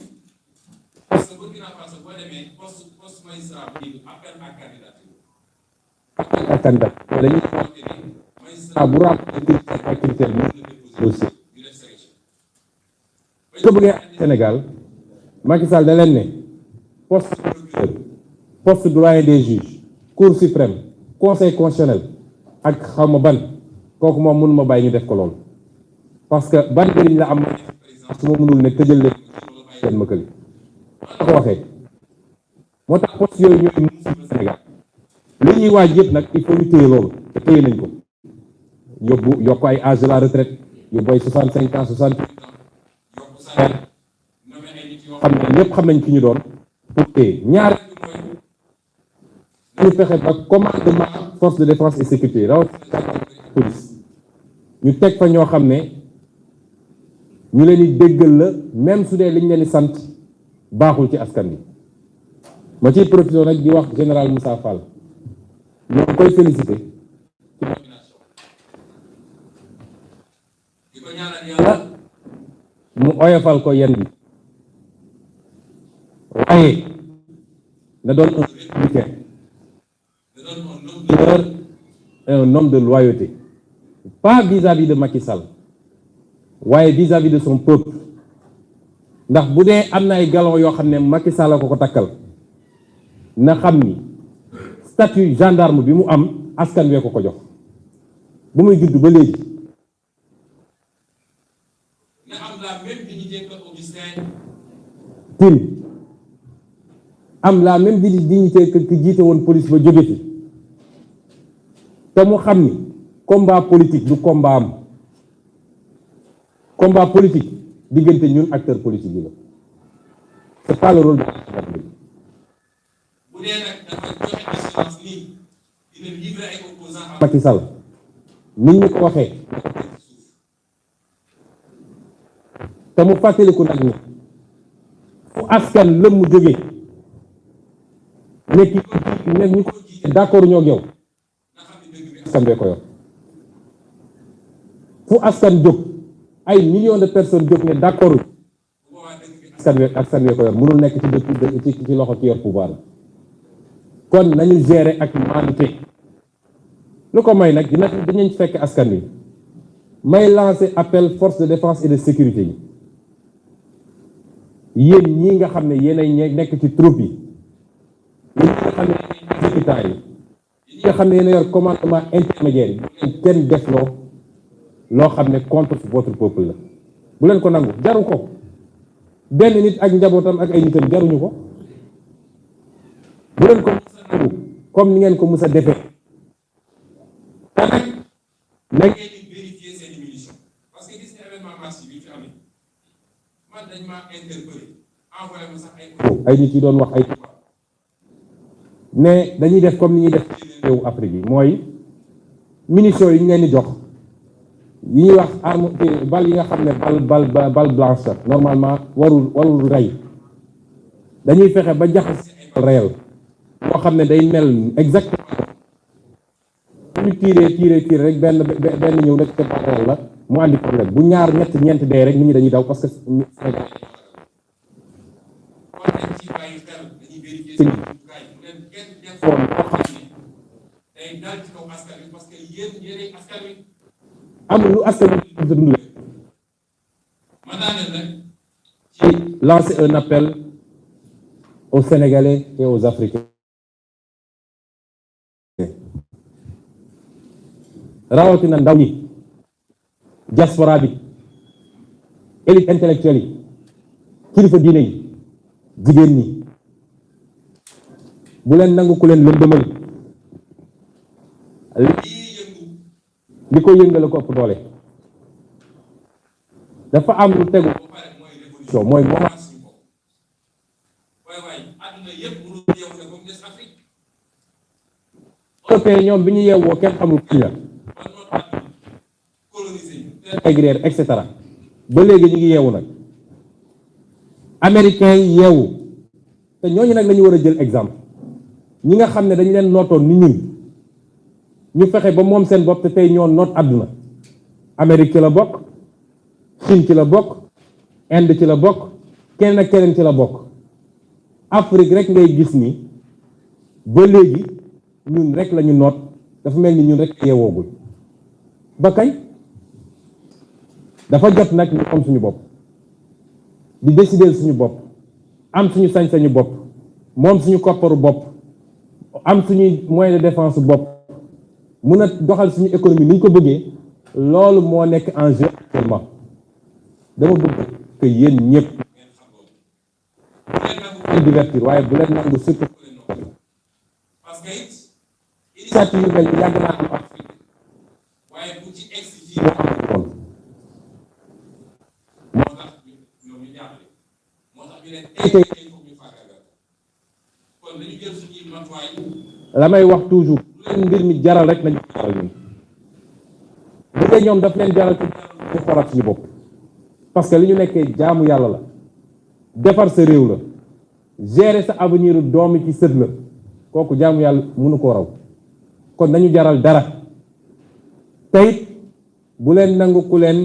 parce que Burkina Faso boo demee poste magistrat bi appel à candidature ak candidat dañuy magistrat bu remplir ay critères dossier ko bëggee Sénégal Macky Sall da leen ne poste procureur poste doyen des juges cour suprême conseil constitutionnel ak xawma ban kooku moom mënuma bàyyi ñu def ko loolu parce que ban njëriñ la am su ma mënul ne tëjal leen ma këli ko waxee moo tax poste yooyu ñooy musul Sénégal li ñuy waaj yëpp nag il faut ñu téye loolu te téye nañ ko yokk ay âge de la retraite yu boy 65 ans 68 ans yokk salaire xam ne ñëpp xam nañ ki ñu doon pour téye ñaar ñu fexe ba commandement force de défense et sécurité rawatina police ñu teg fa ñoo xam ne ñu leen di déggal la même su dee liñ leen di sant baaxul ci askan bi ma ciy profité nag di wax général Moussa Fall ñoo koy félicité ci nomination di ko ñaanal yàlla mu oyofal ko yenn bi waaye na doon un républicain d'honneur et un homme de loyauté. Pas vis-à-vis de Macky Sall, waaye vis-à-vis de son peuple. ndax bu dee am na ay galon yoo xam ne Macky Sall la ko takkal na xam ni statut gendarme bi mu am askan wee ko jox bu muy judd ba léegi. na am la même dignité que Augustin Tine am la même dignité que ki jiite woon police ba jóge fi te mu xam ni combat politique du combat am combat politique diggante ñun acteur politique yi la c'est pas le rôle de bu dee nag dafa joxe assurance nii dina livrer ay opposants à Macky Sall nit ñi ko waxee te mu fàttaliku nag ni fu askan lëm mu jógee ne ki ne ñu ko jiite d'accord ñoo yow nga xam ne dëgg bi askan bee ko yor fu askan jóg ay millions de personnes jóg ne d'accord bu boobaa dëgg bi askan wee ko yor mënul nekk ci dëkk ci loxo ki yor pouvoir la kon nañu gérer ak maanute lu ko may nag dinañ fekk askan wi may lancer appel force de défense et de sécurité yi yéen ñii nga xam ne yéenay nekk ci troupe yi yéen ñi nga xam ne yéenay exécutants yi nga xam ne yéen a yor commandement intermédiaire yi bu leen kenn def loo xam ne contre votre peuple la bu leen ko nangu jaru ko benn nit ak njabootam ak ay nitam jaruñu ko bu leen ko musa nangu comme ni ngeen ko musa defee te nag da ngeen di vérifier seen munitions parce que gis nga événement mars bi fi amee man dañ maa interpellé envoyé ma sax ay nit yi doon wax ay mais dañuy def comme ni ñuy def réewu Afrique yi mooy munitions yi ñu leen di jox yi ñuy wax arme bal yi nga xam ne bal blanche la normalement warul rey dañuy fexe ba jaxase ay bal réel moo xam ne day mel exactement bu ñu tiiree rek benn ñëw nekk ca bal réel la mu andi problème bu ñaar ñeent dee rek nit ñi dañuy daw parce que Sénégal kon dañ ci bàyyi xel dañuy vérifier seen jumtukaay bu leen kenn def loo xam ne day dal ci kaw askan wi parce que yéenay askan wi amul lu askan wi dund ma daaneel rek ci lancer un appel aux Sénégalais et aux Africains rawatina ndaw ñi diaspora bi élite intellectuelle yi kilifa diine yi jigéen ñi bu leen nangu ku leen lëndëmal li ko yëngale ko ëpp doole dafa am lu tegu ba pare mooy révolution mooy moment suñu bopp waay àdduna yëpp mënul yeewu ne comme des Afrique européen ñoom bi ñu yeewoo kenn xamul kañ la man noonu àdduna colonisé ñu intégrer et cetera ba léegi ñu ngi yeewu nag américains yi yeewu te ñooñu nag la ñu war a jël exemple ñi nga xam ne dañu leen nootoon ni ñun ñu fexe ba moom seen bopp te tey ñoo noot àdduna Amérique ci la bokk Chine ci la bokk Inde ci la bokk keneen ak keneen ci la bokk Afrique rek ngay gis ni ba léegi ñun rek la ñu noot dafa mel ni ñun rek yeewoogul ba kañ dafa jot nag ñu am suñu bopp di décider suñu bopp am suñu sañ-sañu bopp moom suñu kopparu bopp am suñuy moyen de défense bopp mun a doxal suñu économie ni ñu ko bëggee loolu moo nekk en jeu actuellement dama bëgg que yéen ñëpp ngeen xam loolu bu leen nangu bu leen divertir waaye bu leen nangu surtout ku leen noonu parce que it initiative yu mel ni yàgg naa am Afrique waaye bu ci egsi fii moo am woon moo tax ñoom ñu jàppale moo tax ñu ne tey foog ñu faagaagal kon dañu jël suñuy matuwaay la may wax toujours lu leen mbir mi jaral rek nañu jaral ñun bu dee ñoom daf leen jaral ci xoolaat suñu bopp parce que li ñu nekkee jaamu yàlla la defar sa réew la gérer sa avenir doomi ci sët la kooku jaamu yàlla mënu koo raw kon nañu jaral dara teyit bu leen nangu ku leen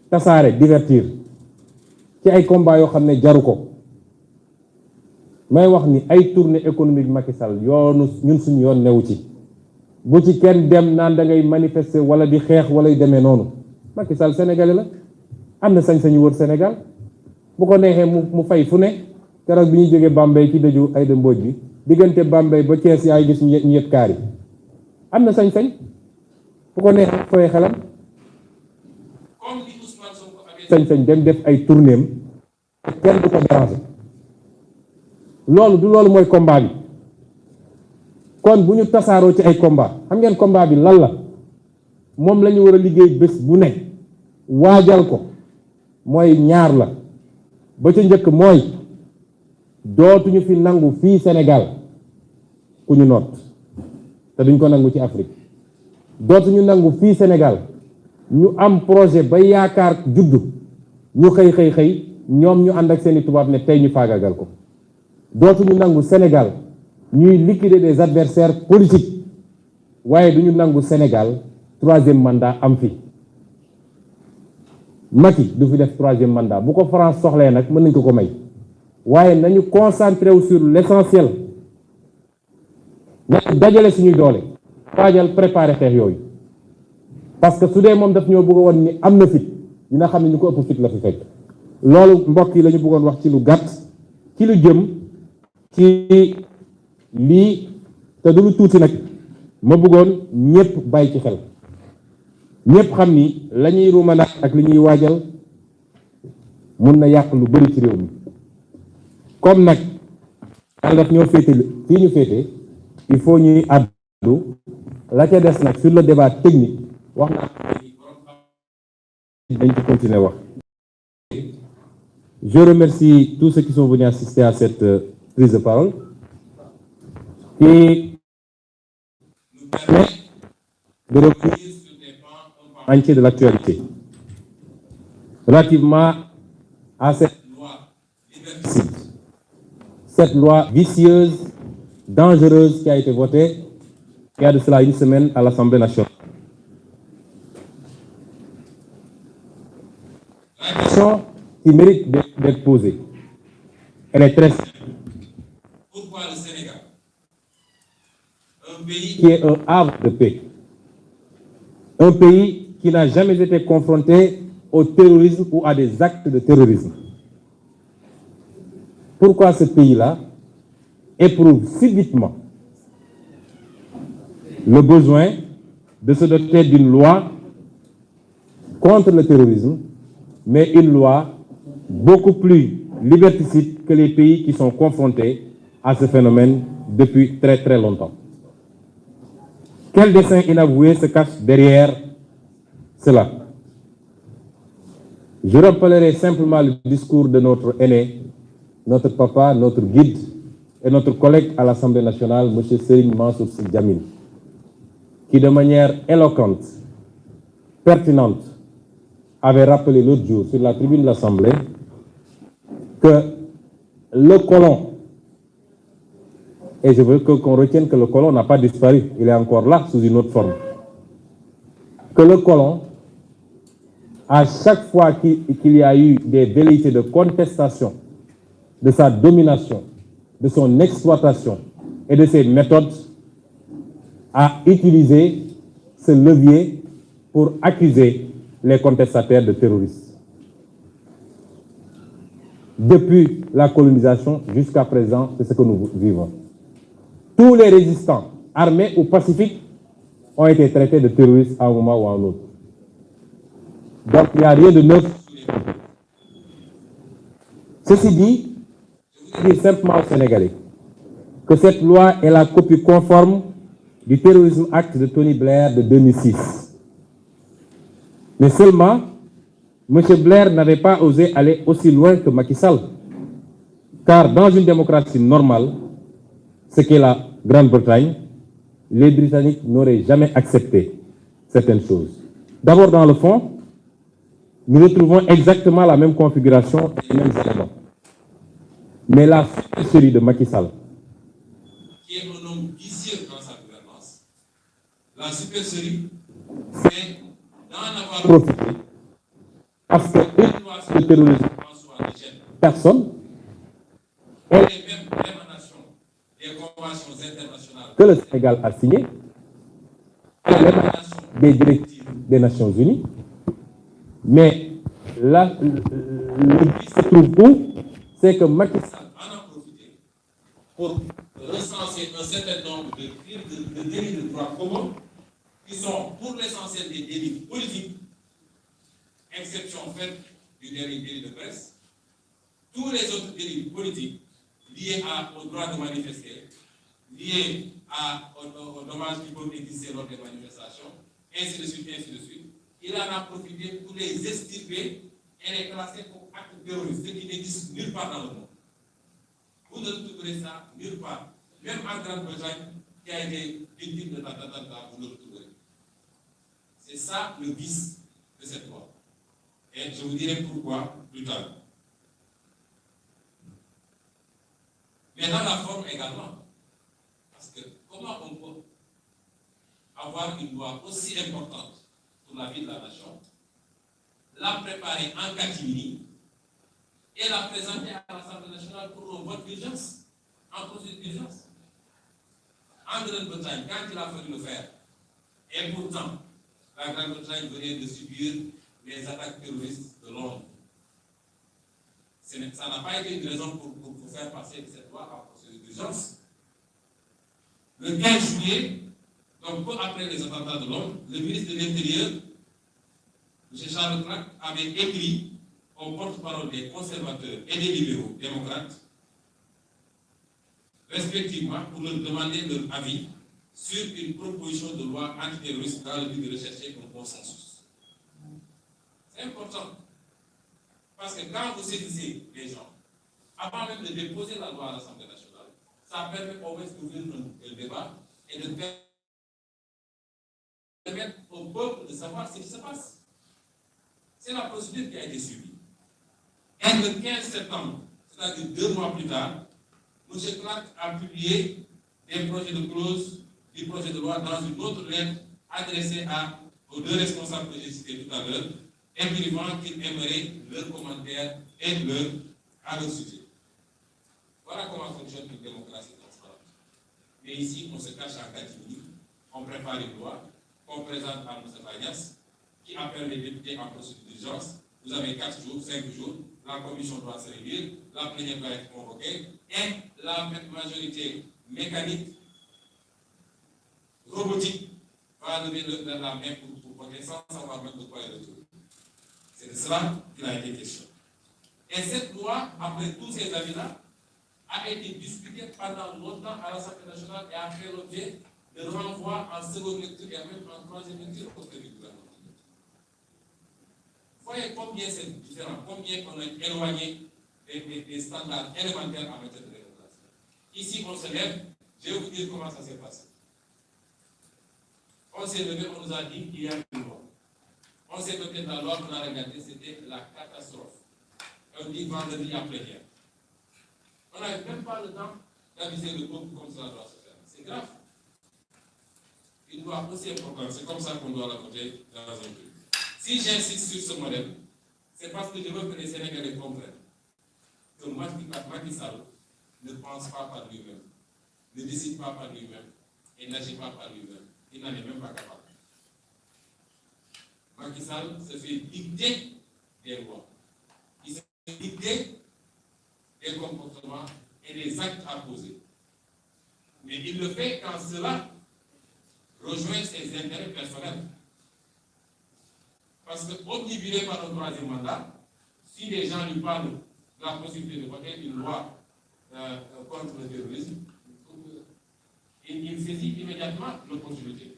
tasaare divertir ci ay combat yoo xam ne jaru ko may wax ni ay tournée économique Macky Sall yoonu ñun suñu yoon newu ci bu ci kenn dem naan da ngay manifester wala di xeex wala yu demee noonu. Macky Sall sénégalais la am na sañ-sañu wër Sénégal bu ko neexee mu fay fu ne keroog bi ñuy jógee Bambey ci dëju Aïda Mbodj bi diggante Bambey ba Thiès yaay gis ñu yet kaar yi am na sañ-sañ bu ko neexee fooy xelam sañ-sañ dem def ay tournéem kenn du ko déranger loolu mooy combat bi kon bu ñu tasaaroo ci ay combat xam ngeen combat bi lan la moom la ñu war a liggéey bés bu ne waajal ko mooy ñaar la ba ca njëkk mooy dootuñu fi nangu fii Sénégal ku ñu noot te duñ ko nangu ci Afrique dootuñu nangu fii Sénégal ñu am projet ba yaakaar juddu ñu xëy ñoom ñu ànd ak seeni tubaab ne tey ñu faagagal ko dootuñu nangu Sénégal ñuy liquider des adversaires politiques waaye duñu nangu Sénégal troisième mandat am fi Macky du fi def troisième mandat bu ko France soxlee nag mën nañ ko may waaye nañu concentré wu sur l'essentiel nañu dajale suñuy doole waajal préparer xeex yooyu parce que su dee moom daf ñoo bëgg a woon ni am na fit dina xam ne ñu ko ëpp fit la fi fekk loolu mbokk yi la ñu bëggoon wax ci lu gàtt ci lu jëm ci lii te du lu tuuti nag ma bëggoon ñépp bàyyi ci xel ñépp xam ni la ñuy ruumanaat ak li ñuy waajal mun na yàq lu bari ci réew mi comme nag yàlla daf ñoo féete fii ñu féete il faut ñuy àddu la ca des nag sur le débat technique wax naa dañ ci continuer wax. Je remercie tous ceux qui sont venus assister à cette prise de parole qui nous permet de revenir sur des pans entiers de l'actualité relativement à cette loi liberticide, cette loi vicieuse, dangereuse qui a été votée il y a de cela une semaine à l'Assemblée nationale. La question qui mérite d'être posée, elle est très simple. Pourquoi le Sénégal, un pays qui est un havre de paix, un pays qui n'a jamais été confronté au terrorisme ou à des actes de terrorisme, pourquoi ce pays-là éprouve subitement le besoin de se doter d'une loi contre le terrorisme, mais une loi beaucoup plus liberticide que les pays qui sont confrontés à ce phénomène depuis très très longtemps. Quel dessein inavoué se cache derrière cela? Je rappellerai simplement le discours de notre aîné, notre papa, notre guide et notre collègue à l'Assemblée nationale, M. Serigne Mansour Sy Djamil, qui de manière éloquente, pertinente, avait rappelé l'autre jour sur la tribune de l'Assemblée que le colon, et je veux qu'on retienne que le colon n'a pas disparu, il est encore là sous une autre forme, que le colon, à chaque fois qu'il y a eu des velléités de contestation de sa domination, de son exploitation et de ses méthodes, a utilisé ce levier pour accuser les contestataires de terroristes. Depuis la colonisation jusqu'à présent, c'est ce que nous vivons. Tous les résistants, armés ou pacifiques, ont été traités de terroristes à un moment ou à un autre. Donc il n'y a rien de neuf. Ceci dit, je dis simplement aux Sénégalais que cette loi est la copie conforme du Terrorism Act de Tony Blair de 2006. Mais seulement, M. Blair n'avait pas osé aller aussi loin que Macky Sall. Car dans une démocratie normale, ce qu'est la Grande-Bretagne, les Britanniques n'auraient jamais accepté certaines choses. D'abord, dans le fond, nous retrouvons exactement la même configuration et les mêmes éléments. Mais la supercherie de Macky Sall, qui est un homme vicieux dans sa gouvernance, la supercherie, c'est d'en avoir profité parce que une loi sur le terrorisme en soi ne gêne personne et les mêmes émanations des conventions internationales que le Sénégal a signées des directives des Nations Unies, mais là, le but se trouve où? C'est que Macky Sall en a profité pour recenser un certain nombre de délits de droit commun qui sont pour l'essentiel des délits politiques, exception faite du dernier délit de presse. Tous les autres délits politiques liés au droit de manifester, liés aux dommages qui peuvent exister lors des manifestations, ainsi de suite, ainsi de suite. Il en a profité pour les extirper et les classer comme actes terroristes, ce qui n'existe nulle part dans le monde. Vous ne retrouverez ça nulle part. Même en Grande-Bretagne, qui a été victime de l'attentat, vous ne le retrouverez. C'est ça le vice de cette loi. Et je vous dirai pourquoi plus tard. Mais dans la forme également. Parce que comment on peut avoir une loi aussi importante pour la vie de la nation, la préparer en catimini et la présenter à l'Assemblée nationale pour un vote d'urgence, en procédure d'urgence. En Grande-Bretagne, quand il a fallu le faire, et pourtant, la Grande-Bretagne venait de subir les attaques terroristes de Londres. Ça n'a pas été une raison pour faire passer cette loi en procédure d'urgence. Le 15 juillet, donc peu après les attentats de Londres, le ministre de l'Intérieur, M. Charles Clark, avait écrit au porte-parole des conservateurs et des libéraux démocrates, respectivement, pour leur demander leur avis sur une proposition de loi antiterroriste dans le but de rechercher un consensus. C'est important. Parce que quand vous saisissez les gens, avant même de déposer la loi à l'Assemblée nationale, ça permet au moins d'ouvrir un débat et de permettre au peuple de savoir ce qui se passe. C'est la procédure qui a été suivie. Et le 15 septembre, c'est-à-dire 2 mois plus tard, M. Clark a publié des projets de clause du projet de loi dans une autre lettre adressée aux 2 responsables que j'ai cités tout à l'heure, écrivant qu'ils aimeraient leurs commentaires et à leur sujet. Voilà comment fonctionne une démocratie transparente. Mais ici, on se cache en catimini, on prépare une loi, qu'on présente à M. Fayas, qui appelle les députés en procédure d'urgence. Vous avez 4 jours, 5 jours, la commission doit se réunir, la plénière doit être convoquée, et la majorité mécanique, robotique, va lever la main pour voter sans savoir même de quoi elle retourne. C'est de cela qu'il a été question. Et cette loi, après tous ces avis-là, a été discutée pendant longtemps à l'Assemblée nationale et a fait l'objet de renvoi en seconde lecture et même en troisième lecture auprès du gouvernement. Voyez combien c'est différent, combien on est éloigné des standards élémentaires en matière de démocratie. Ici, on se lève, je vais vous dire comment ça s'est passé. On s'est levé, on nous a dit qu'il y a une loi. On s'est doté de la loi qu'on a regardée, c'était la catastrophe. On dit vendredi en plénière. On n'avait même pas le temps d'aviser le peuple comme cela doit se faire. C'est grave. Une loi aussi importante, c'est comme ça qu'on doit la voter dans un pays. Si j'insiste sur ce modèle, c'est parce que je veux que les Sénégalais comprennent que Macky Sall ne pense pas par lui-même, ne décide pas par lui-même et n'agit pas par lui-même. Il n'en est même pas capable. Macky Sall se fait dicter des lois. Il se fait dicter des comportements et des actes à poser. Mais il le fait quand cela rejoint ses intérêts personnels. Parce que, obnubilé par un troisième mandat, si les gens lui parlent de la possibilité de voter une loi contre le terrorisme, il saisit immédiatement l'opportunité.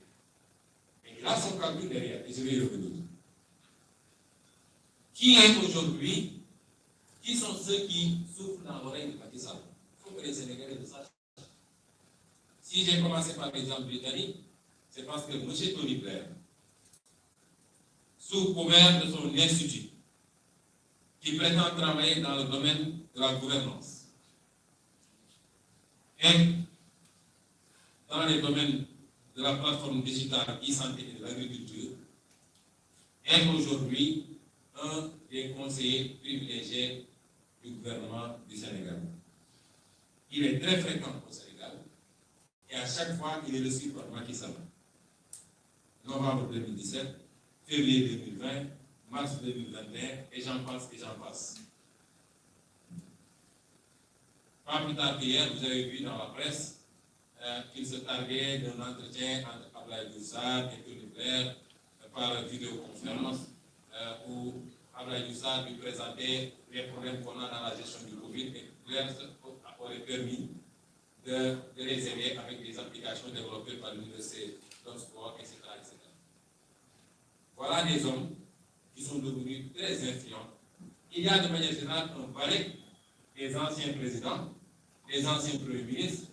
Mais il a son calcul derrière, et je vais y revenir. Qui est aujourd'hui, qui sont ceux qui souffrent dans l'oreille de Macky Sall? Il faut que les Sénégalais le sachent. Si j'ai commencé par l'exemple britannique, c'est parce que M. Tony Blair, sous couvert de son institut, qui prétend travailler dans le domaine de la gouvernance et dans les domaines de la plateforme digitale e-santé et de l'agriculture, est aujourd'hui un des conseillers privilégiés du gouvernement du Sénégal. Il est très fréquent au Sénégal et à chaque fois il est reçu par Macky Sall. novembre 2017, février 2020, mars 2021, et j'en passe, et j'en passe. Pas plus tard qu'hier, vous avez vu dans la presse qu'il se targuait d'un entretien entre Abdoulaye Diouf Sarr et Tony Blair par vidéoconférence où Abdoulaye Diouf Sarr lui présentait les problèmes qu'on a dans la gestion du Covid et Blair aurait permis de les aider avec des applications développées par l'université d'Oxford, etc., etc. Voilà des hommes qui sont devenus très influents. Il y a de manière générale un valet des anciens présidents, des anciens premiers ministres.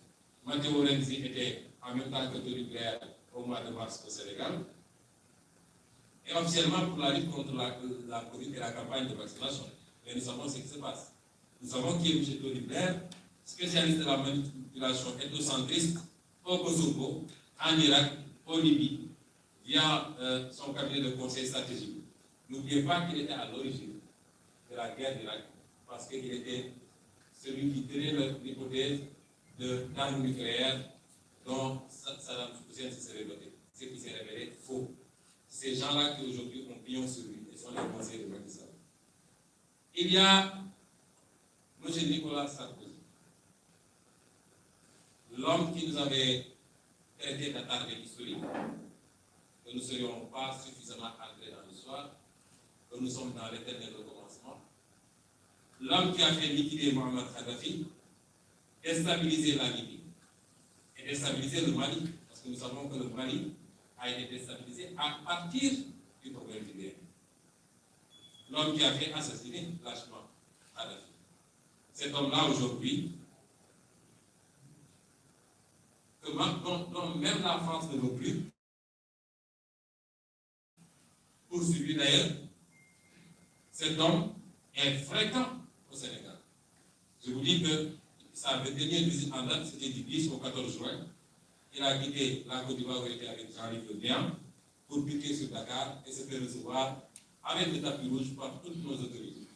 Matteo Renzi était en même temps que Tony Blair au mois de mars au Sénégal. Et officiellement pour la lutte contre la Covid et la campagne de vaccination. Mais nous savons ce qui se passe. Nous savons qui est M. Tony Blair, spécialiste de la manipulation ethnocentriste au Kosovo, en Irak, au Libye, via son cabinet de conseil stratégique. N'oubliez pas qu'il était à l'origine de la guerre d'Irak, parce qu'il était celui qui tenait l'hypothèse d'armes nucléaires dont Saddam Hussein se serait doté, ce qui s'est révélé faux. Ces gens-là qui aujourd'hui ont pignon sur lui et sont les conseillers de Macky Sall. Il y a M. Nicolas Sarkozy, l'homme qui nous avait traité d'attardé historique, que nous ne serions pas suffisamment ancrés dans l'histoire, que nous sommes dans l'éternel recommencement, l'homme qui a fait liquider Mohamed Kadhafi, déstabiliser la Libye et déstabiliser le Mali, parce que nous savons que le Mali a été déstabilisé à partir du problème libyen. L'homme qui a fait assassiner lâchement Kadhafi. Cet homme-là aujourd'hui, dont même la France ne veut plus, poursuivi d'ailleurs, cet homme est fréquent au Sénégal. Je vous dis que sa dernière visite en date, c'était du 10 au 14 juin. Il a quitté la Côte d'Ivoire où il était avec Jean-Luc Le Drian pour piquer sur Dakar et se faire recevoir avec le tapis rouge par toutes nos autorités.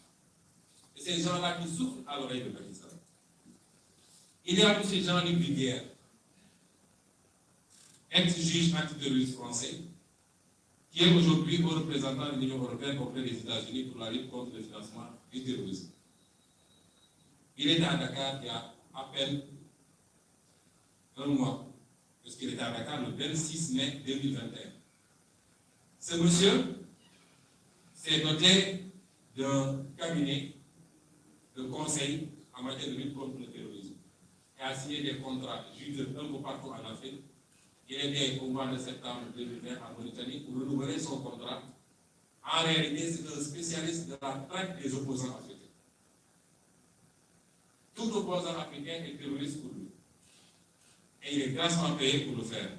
Et ces gens-là qui souffrent à l'oreille de Macky Sall. Il y a M. Jean-Luc Viguière, ex-juge antiterroriste français, qui est aujourd'hui haut représentant de l'Union européenne auprès des États-Unis pour la lutte contre le financement du terrorisme. Il était à Dakar il y a à peine un mois, puisqu'il était à Dakar le 26 mai 2021. Ce monsieur s'est doté d'un cabinet de conseil en matière de lutte contre le terrorisme et a signé des contrats juteux un peu partout en Afrique. Il était au mois de septembre 2020 en Mauritanie pour renouveler son contrat. En réalité, c'est un spécialiste de la traite des opposants africains. Tout opposant africain est terroriste pour lui. Et il est grassement payé pour le faire.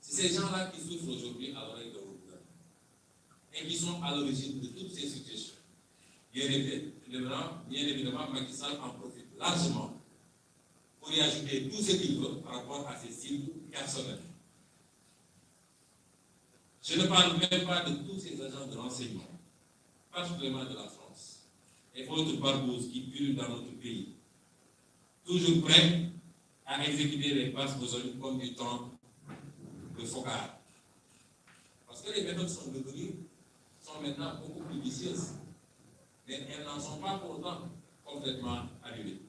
C'est ces gens-là qui souffrent aujourd'hui à l'oreille de vos gouvernements et qui sont à l'origine de toutes ces situations. Bien évidemment, Macky Sall en profite largement pour y ajouter tout ce qu'il veut par rapport à ses cibles personnelles. Je ne parle même pas de tous ces agents de renseignement, particulièrement de la France, et autres barbouzes qui pullulent dans notre pays, toujours prêts à exécuter les basses besognes comme du temps de Focard. Parce que les méthodes sont maintenant beaucoup plus vicieuses, mais elles n'en sont pas pour autant complètement annulées.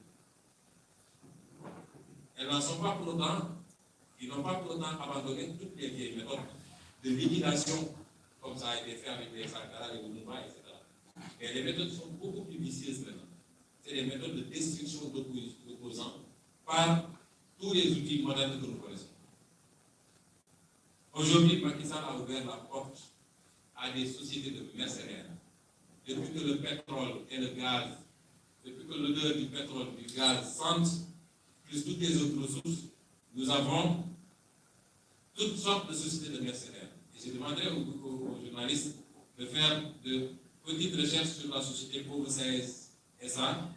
Elles n'en sont pas pour autant, ils n'ont pas pour autant abandonné toutes les vieilles méthodes de liquidation, comme ça a été fait avec les Sankara, les Lumumba, etc. Et les méthodes sont beaucoup plus vicieuses maintenant. C'est des méthodes de destruction d'opposants par tous les outils modernes que nous connaissons. Aujourd'hui, Macky Sall a ouvert la porte à des sociétés de mercenaires. Depuis que le pétrole et le gaz, depuis que l'odeur du pétrole et du gaz sentent, plus toutes les autres ressources, nous avons toutes sortes de sociétés de mercenaires. Et j'ai demandé aux journalistes de faire de petites recherches sur la société Pauvre 16 SA,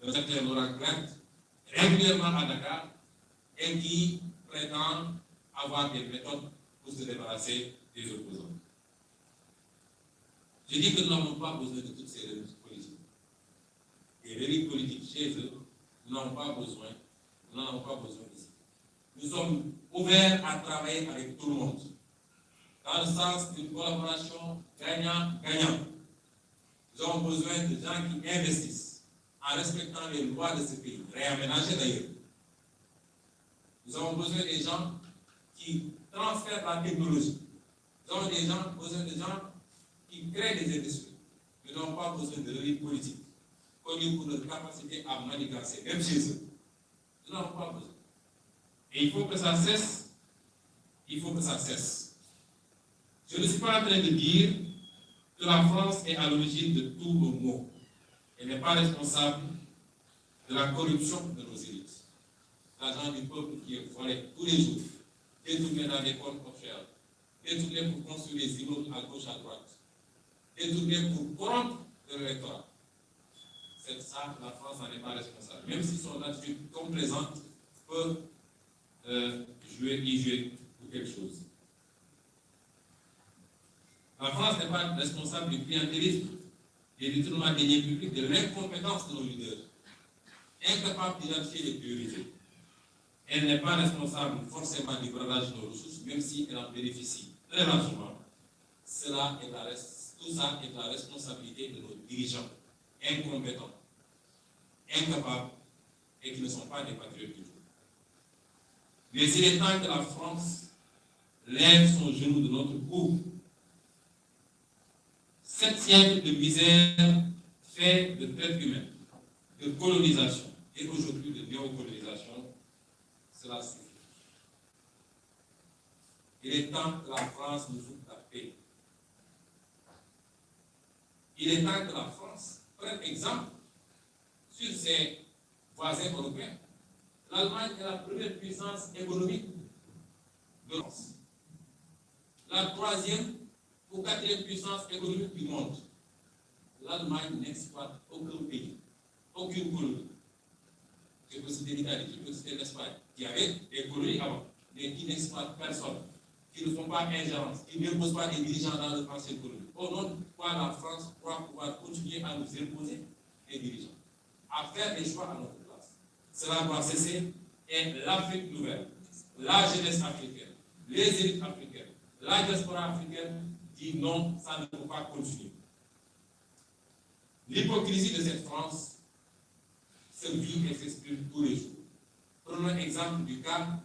le secteur Laurent Grant, régulièrement à Dakar, et qui prétend avoir des méthodes pour se débarrasser des opposants. Je dis que nous n'avons pas besoin de toutes ces reliques politiques. Les reliques politiques chez eux, nous n'en avons pas besoin ici. Nous nous sommes ouverts à travailler avec tout le monde, dans le sens d'une collaboration gagnant-gagnant. Nous avons besoin de gens qui investissent en respectant les lois de ce pays, réaménagées d'ailleurs. Nous avons besoin des gens qui transfèrent la technologie. Nous avons besoin de gens qui créent des industries. Nous n'avons pas besoin de l'élite politique, connue pour leur capacité à manigancer, même chez eux. Nous n'en avons pas besoin. Et il faut que ça cesse. Il faut que ça cesse. Je ne suis pas en train de dire que la France est à l'origine de tous nos maux. Elle n'est pas responsable de la corruption de nos élites. L'argent du peuple qui est volé tous les jours, détourné dans des comptes offshore, détourné pour construire des immeubles à gauche, à droite, détourné pour corrompre l'électorat. C'est ça, la France n'en est pas responsable. Même si son attitude complaisante peut y jouer pour quelque chose. La France n'est pas responsable du clientélisme, des détournements des deniers publics, de l'incompétence de nos leaders, incapables d'identifier les priorités. Elle n'est pas responsable forcément du bradage de nos ressources, même si elle en bénéficie très largement. Tout ça est la responsabilité de nos dirigeants, incompétents, incapables et qui ne sont pas des patriotes du tout. Mais il est temps que la France lève son genou de notre cou. 7 siècles de misère fait de traite humaine, de colonisation et aujourd'hui de néocolonisation, cela suffit. Il est temps que la France nous foute la paix. Il est temps que la France prenne exemple sur ses voisins européens. L'Allemagne est la première puissance économique de France. La troisième ou quatrième puissance économique du monde. L'Allemagne n'exploite aucun pays, aucune colonie. Je peux citer l'Italie, je peux citer l'Espagne, qui avait des colonies avant, mais qui n'exploitent personne, qui ne font pas ingérence, qui n'imposent pas des dirigeants dans leur ancienne colonie. Au nom de quoi la France croit pouvoir continuer à nous imposer des dirigeants, à faire des choix à notre place. Cela doit cesser et l'Afrique nouvelle, la jeunesse africaine, les élites africaines, la diaspora africaine dit non, ça ne peut pas continuer. L'hypocrisie de cette France se vit et s'exprime tous les jours. Prenons l'exemple du cas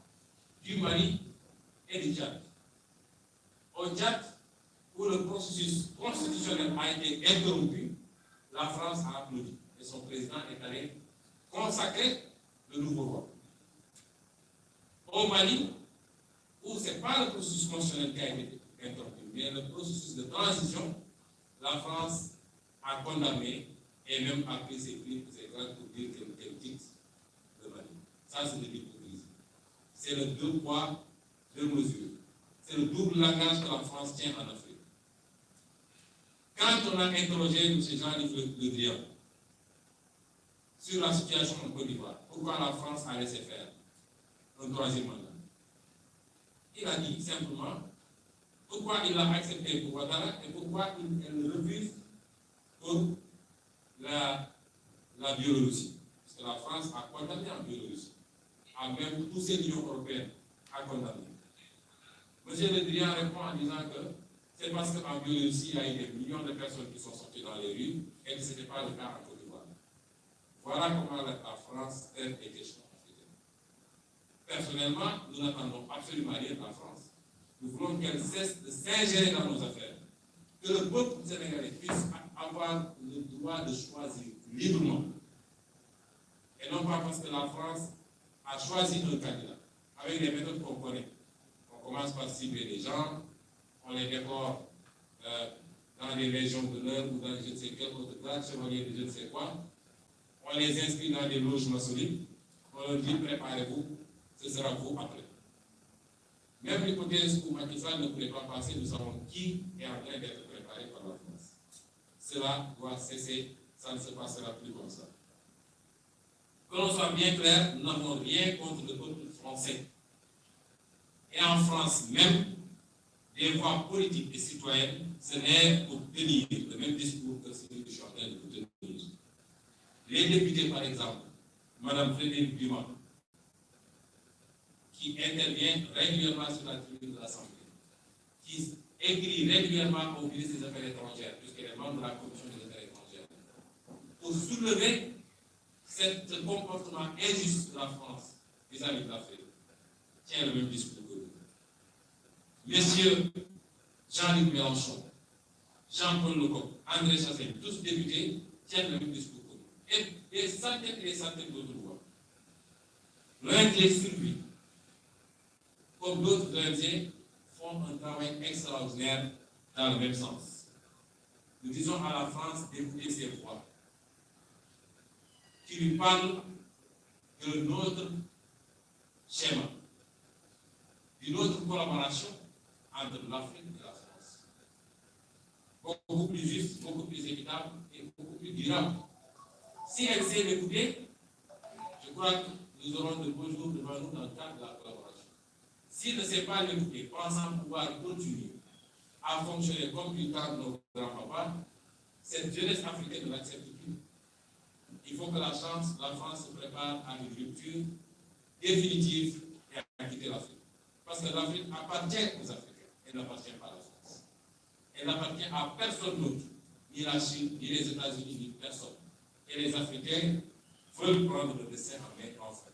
du Mali et du Tchad. Au Tchad, où le processus constitutionnel a été interrompu, la France a applaudi et son président est allé consacrer le nouveau roi. Au Mali, où ce n'est pas le processus constitutionnel qui a été interrompu, mais le processus de transition, la France a condamné et même a pris ses crimes, ses grades pour dire qu'elle quitte le Mali. Ça, c'est de l'hypocrisie. C'est le deux poids, deux mesures. C'est le double langage que la France tient en Afrique. Quand on a interrogé M. Jean-Yves Le Drian sur la situation en Côte d'Ivoire, pourquoi la France a laissé faire un troisième mandat, il a dit simplement pourquoi il a accepté pour Ouattara et pourquoi elle le refuse pour la Biélorussie. Parce que la France a condamné en Biélorussie, a même poussé l'Union européenne à condamner. M. Le Drian répond en disant que c'est parce qu'en Biélorussie, il y a eu des millions de personnes qui sont sorties dans les rues et que ce n'était pas le cas en Côte d'Ivoire. Voilà comment la France traite les questions africaines. Personnellement, nous n'attendons absolument rien de la France. Nous voulons qu'elle cesse de s'ingérer dans nos affaires. Que le peuple sénégalais puisse avoir le droit de choisir librement. Et non pas parce que la France a choisi un candidat avec les méthodes qu'on connaît. On commence par cibler les gens, on les décore dans des légions d'honneur ou dans je ne sais quel autre grade, chevalier de je ne sais quoi. On les inscrit dans des loges maçonniques, on leur dit préparez-vous, ce sera vous après. Même l'hypothèse où Macky Sall ne pourrait pas passer, nous savons qui est en train d'être préparé par la France. Cela doit cesser, ça ne se passera plus comme ça. Que l'on soit bien clair, nous n'avons rien contre le peuple français. Et en France même, des voix politiques et citoyennes se lèvent pour tenir le même discours que celui que je suis en train de vous tenir. Les députés, par exemple, Mme Frédérique Dumas, qui intervient régulièrement sur la tribune de l'Assemblée, qui écrit régulièrement au ministre des Affaires étrangères, puisqu'il est membre de la Commission des Affaires étrangères, pour soulever ce comportement injuste de la France vis-à-vis de l'Afrique, tient le même discours que nous. Messieurs Jean-Luc Mélenchon, Jean-Paul Lecoq, André Chassaigne, tous députés, tiennent le même discours que nous. Et des centaines et des centaines d'autres voix. L'ONG survit, comme d'autres ONG, font un travail extraordinaire dans le même sens. Nous disons à la France d'écouter ces voix qui lui parlent de notre schéma, d'une autre collaboration entre l'Afrique et la France. Beaucoup plus juste, beaucoup plus équitable et beaucoup plus durable. Si elle sait l'écouter, je crois que nous aurons de beaux jours devant nous dans le cadre de la collaboration. S'il ne sait pas l'écouter, pensant pouvoir continuer à fonctionner comme du temps de nos grands-papas, cette jeunesse africaine ne l'accepte plus. Il faut que la France se prépare à une rupture définitive et à quitter l'Afrique. Parce que l'Afrique appartient aux Africains, elle n'appartient pas à la France. Elle n'appartient à personne d'autre, ni la Chine, ni les États-Unis, ni personne. Et les Africains veulent prendre le destin en main enfin.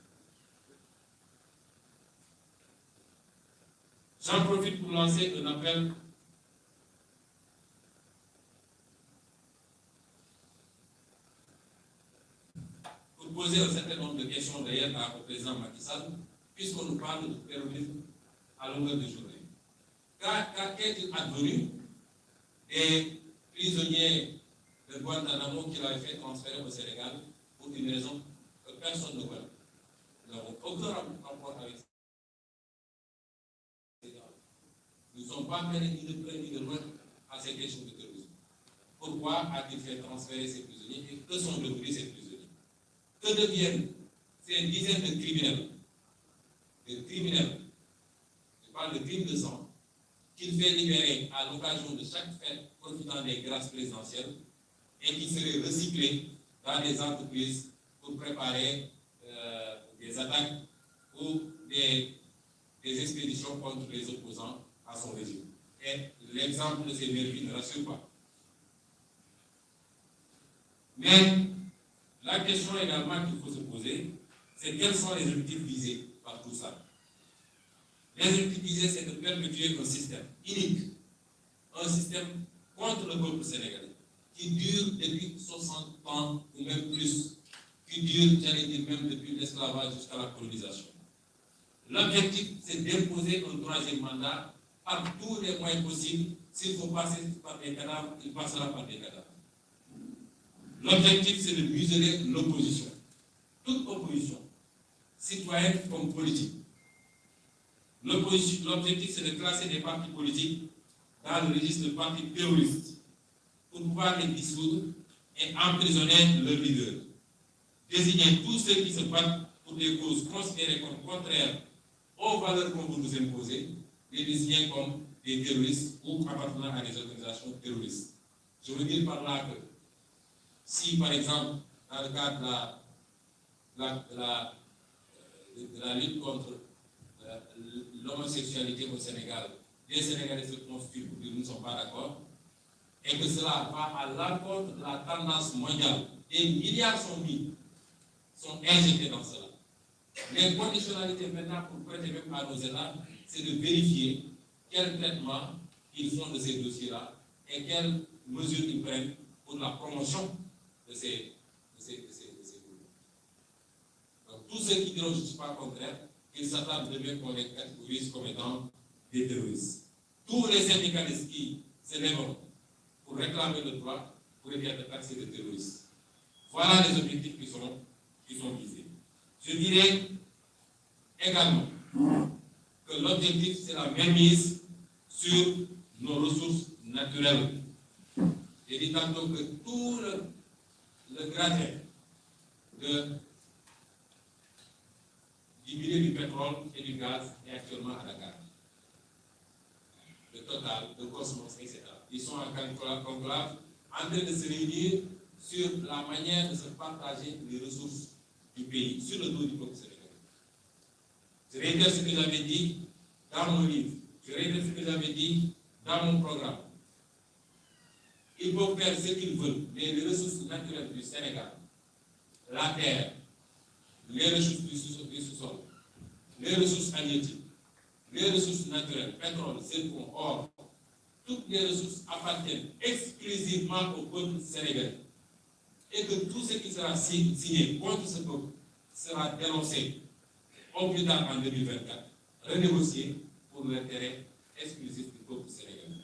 J'en profite pour lancer un appel pour poser un certain nombre de questions d'ailleurs au président Macky Sall, puisqu'on nous parle de terrorisme à longueur de journée. Qu'est-il advenu des prisonniers de Guantanamo qu'il avait fait transférer au Sénégal pour une raison que personne ne connaît? Nous n'avons aucun rapport avec ça. Nous ne sommes pas mêlés ni de près ni de loin à ces questions de terrorisme. Pourquoi a-t-il fait transférer ces prisonniers et que sont devenus ces prisonniers? Que deviennent ces dizaines de criminels? Je parle de crimes de sang, qu'il fait libérer à l'occasion de chaque fête profitant des grâces présidentielles et qui seraient recyclés dans des entreprises pour préparer des attaques ou des expéditions contre les opposants à son régime. Et l'exemple de ces nervis ne rassure pas. Mais la question également qu'il faut se poser, c'est quels sont les objectifs visés par tout ça? Les objectifs visés, c'est de perpétuer un système unique, un système contre le peuple sénégalais, qui dure depuis 60 ans ou même plus, qui dure, j'allais dire, même depuis l'esclavage jusqu'à la colonisation. L'objectif, c'est d'imposer un troisième mandat par tous les moyens possibles. S'il faut passer par des cadavres, il passera par des cadavres. L'objectif, c'est de museler l'opposition. Toute opposition, citoyenne comme politique. L'objectif, c'est de classer des partis politiques dans le registre de partis terroristes pour pouvoir les dissoudre et emprisonner leurs leaders. Désigner tous ceux qui se battent pour des causes considérées comme contraires aux valeurs qu'on veut nous imposer, les désigner comme des terroristes ou appartenant à des organisations terroristes. Je veux dire par là que si, par exemple, dans le cadre de la lutte contre l'homosexualité au Sénégal, les Sénégalais se constituent pour dire nous ne sommes pas d'accord, et que cela va à l'encontre de la tendance mondiale, des milliards sont injectés dans cela. Les conditionnalités maintenant pour prêter même à nos États, c'est de vérifier quel traitement ils font de ces dossiers-là et quelles mesures ils prennent pour la promotion de ces groupes. Donc, tous ceux qui diront je ne suis pas contraire, ils s'attendent de même qu'on les catégorise comme étant des terroristes. Tous les syndicalistes qui se lèveront pour réclamer le droit pourraient être taxés de terroristes. Voilà les objectifs qui sont visés. Je dirais également que l'objectif, c'est la mainmise sur nos ressources naturelles. J'ai dit tantôt que tout le gratin du milieu du pétrole et du gaz est actuellement à Dakar. Le Total, le Cosmos, etc. Ils sont en conclave en train de se réunir sur la manière de se partager les ressources du pays, sur le dos du peuple sénégalais. Je réitère ce que j'avais dit dans mon livre, je réitère ce que j'avais dit dans mon programme. Ils peuvent faire ce qu'ils veulent, mais les ressources naturelles du Sénégal, la terre, les ressources du sous-sol, les ressources halieutiques, les ressources naturelles, pétrole, zircon, or, toutes les ressources appartiennent exclusivement au peuple sénégalais. Et que tout ce qui sera signé contre ce peuple sera dénoncé au plus tard en 2024, renégocié pour l'intérêt exclusif du peuple sénégalais.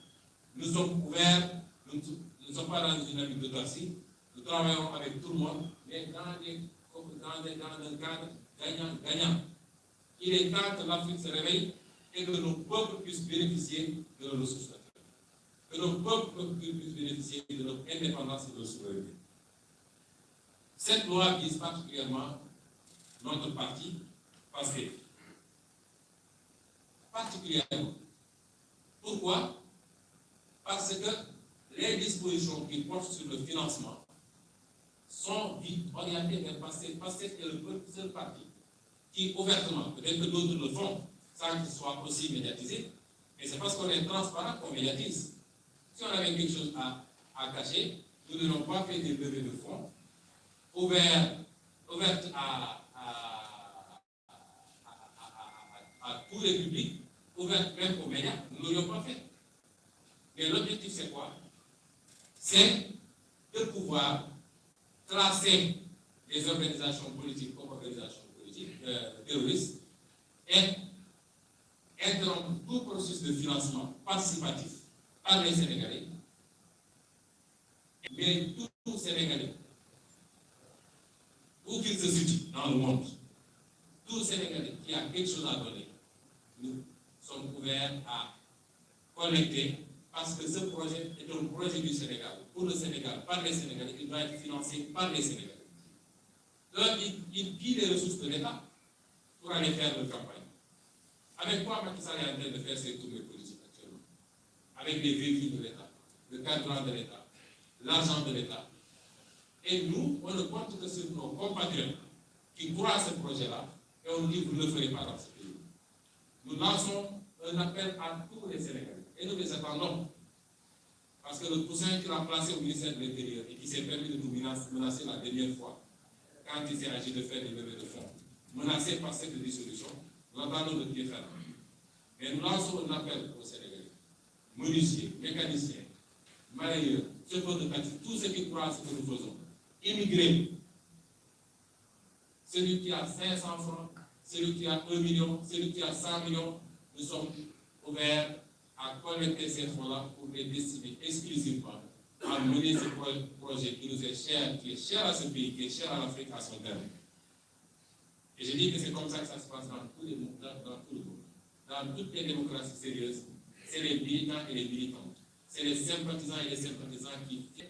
Nous sommes ouverts, nous ne sommes pas dans une dynamique de Darcy, nous travaillons avec tout le monde, mais dans un cadre gagnant-gagnant. Il est temps que l'Afrique se réveille et que nos peuples puissent bénéficier de nos ressources naturelles, que nos peuples puissent bénéficier de notre indépendance et de notre souveraineté. Cette loi vise particulièrement notre parti, parce que particulièrement. Pourquoi? Parce que les dispositions qui portent sur le financement sont orientées vers PASTEF. PASTEF est le seul parti qui, ouvertement, peut-être que d'autres le font sans qu'ils soient aussi médiatisés, mais c'est parce qu'on est transparent qu'on médiatise. Si on avait quelque chose à cacher, nous n'aurions pas fait des levées de fonds ouvertes à tous les publics, ouvertes même aux médias, nous ne l'aurions pas fait. Mais l'objectif, c'est quoi? C'est de pouvoir classer les organisations politiques comme organisations politiques terroristes et interrompre tout processus de financement participatif par les Sénégalais. Mais tout Sénégalais, où qu'il se situe dans le monde, tout Sénégalais qui a quelque chose à donner, nous sommes ouverts à collecter, parce que ce projet est un projet du Sénégal, pour le Sénégal, par les Sénégalais, il doit être financé par les Sénégalais. Donc, il pille les ressources de l'État pour aller faire leur campagne. Avec quoi Macky Sall est en train de faire ses tournées politiques actuellement? Avec les véhicules de l'État, le carburant de l'État, l'argent de l'État. Et nous, on ne compte que sur nos compatriotes qui croient à ce projet-là, et on dit, vous ne le ferez pas dans ce pays. Nous lançons un appel à tous les Sénégalais, et nous les attendons. Parce que le cousin qui l'a placé au ministère de l'Intérieur et qui s'est permis de nous menacer la dernière fois, quand il s'est agi de faire des levées de fonds, menacé par cette dissolution, nous attendons de pied ferme. Mais nous lançons un appel aux Sénégalais, menuisiers, mécaniciens, marailleurs, chauffeurs de taxi, tous ceux qui croient à ce que nous faisons, immigrés, celui qui a 500 francs, celui qui a 1 million, celui qui a 100 millions, nous sommes ouverts à collecter ces fonds-là pour les destiner exclusivement à mener ce projet qui nous est cher, qui est cher à ce pays, qui est cher à l'Afrique, à son terme. Et je dis que c'est comme ça que ça se passe dans tout le monde. Dans toutes les démocraties sérieuses, c'est les militants et les militantes, c'est les sympathisants et les sympathisants qui font.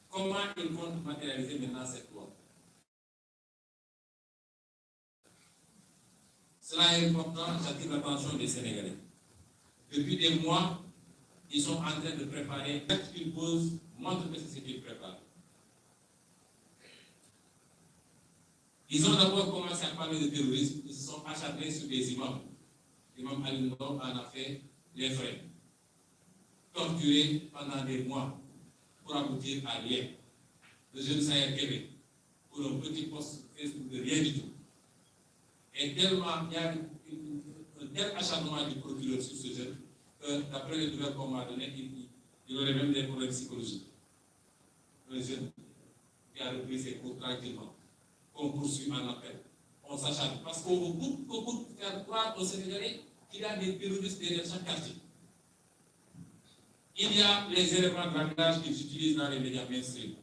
Comment ils vont matérialiser maintenant cette loi? Cela est important, j'attire l'attention des Sénégalais. Depuis des mois, ils sont en train de préparer. L'acte qu'ils posent montre que c'est ce qu'ils préparent. Ils ont d'abord commencé à parler de terrorisme, ils se sont acharnés sur des imams. L'imam Ali Ndom en a fait les frais. Torturés pendant des mois pour aboutir à rien. Le jeune Sayer Kébé, pour un petit poste Facebook de rien du tout. Et tellement il y a un tel acharnement du procureur sur ce jeune que, d'après les nouvelles qu'on m'a données, il aurait même des problèmes psychologiques. Un jeune qui a repris ses cours tranquillement, qu'on poursuit en appel. On s'acharne parce qu'on veut beaucoup faire croire aux Sénégalais qu'il y a des terroristes derrière chaque quartier. Il y a les éléments de langage qu'ils utilisent dans les médias mainstream.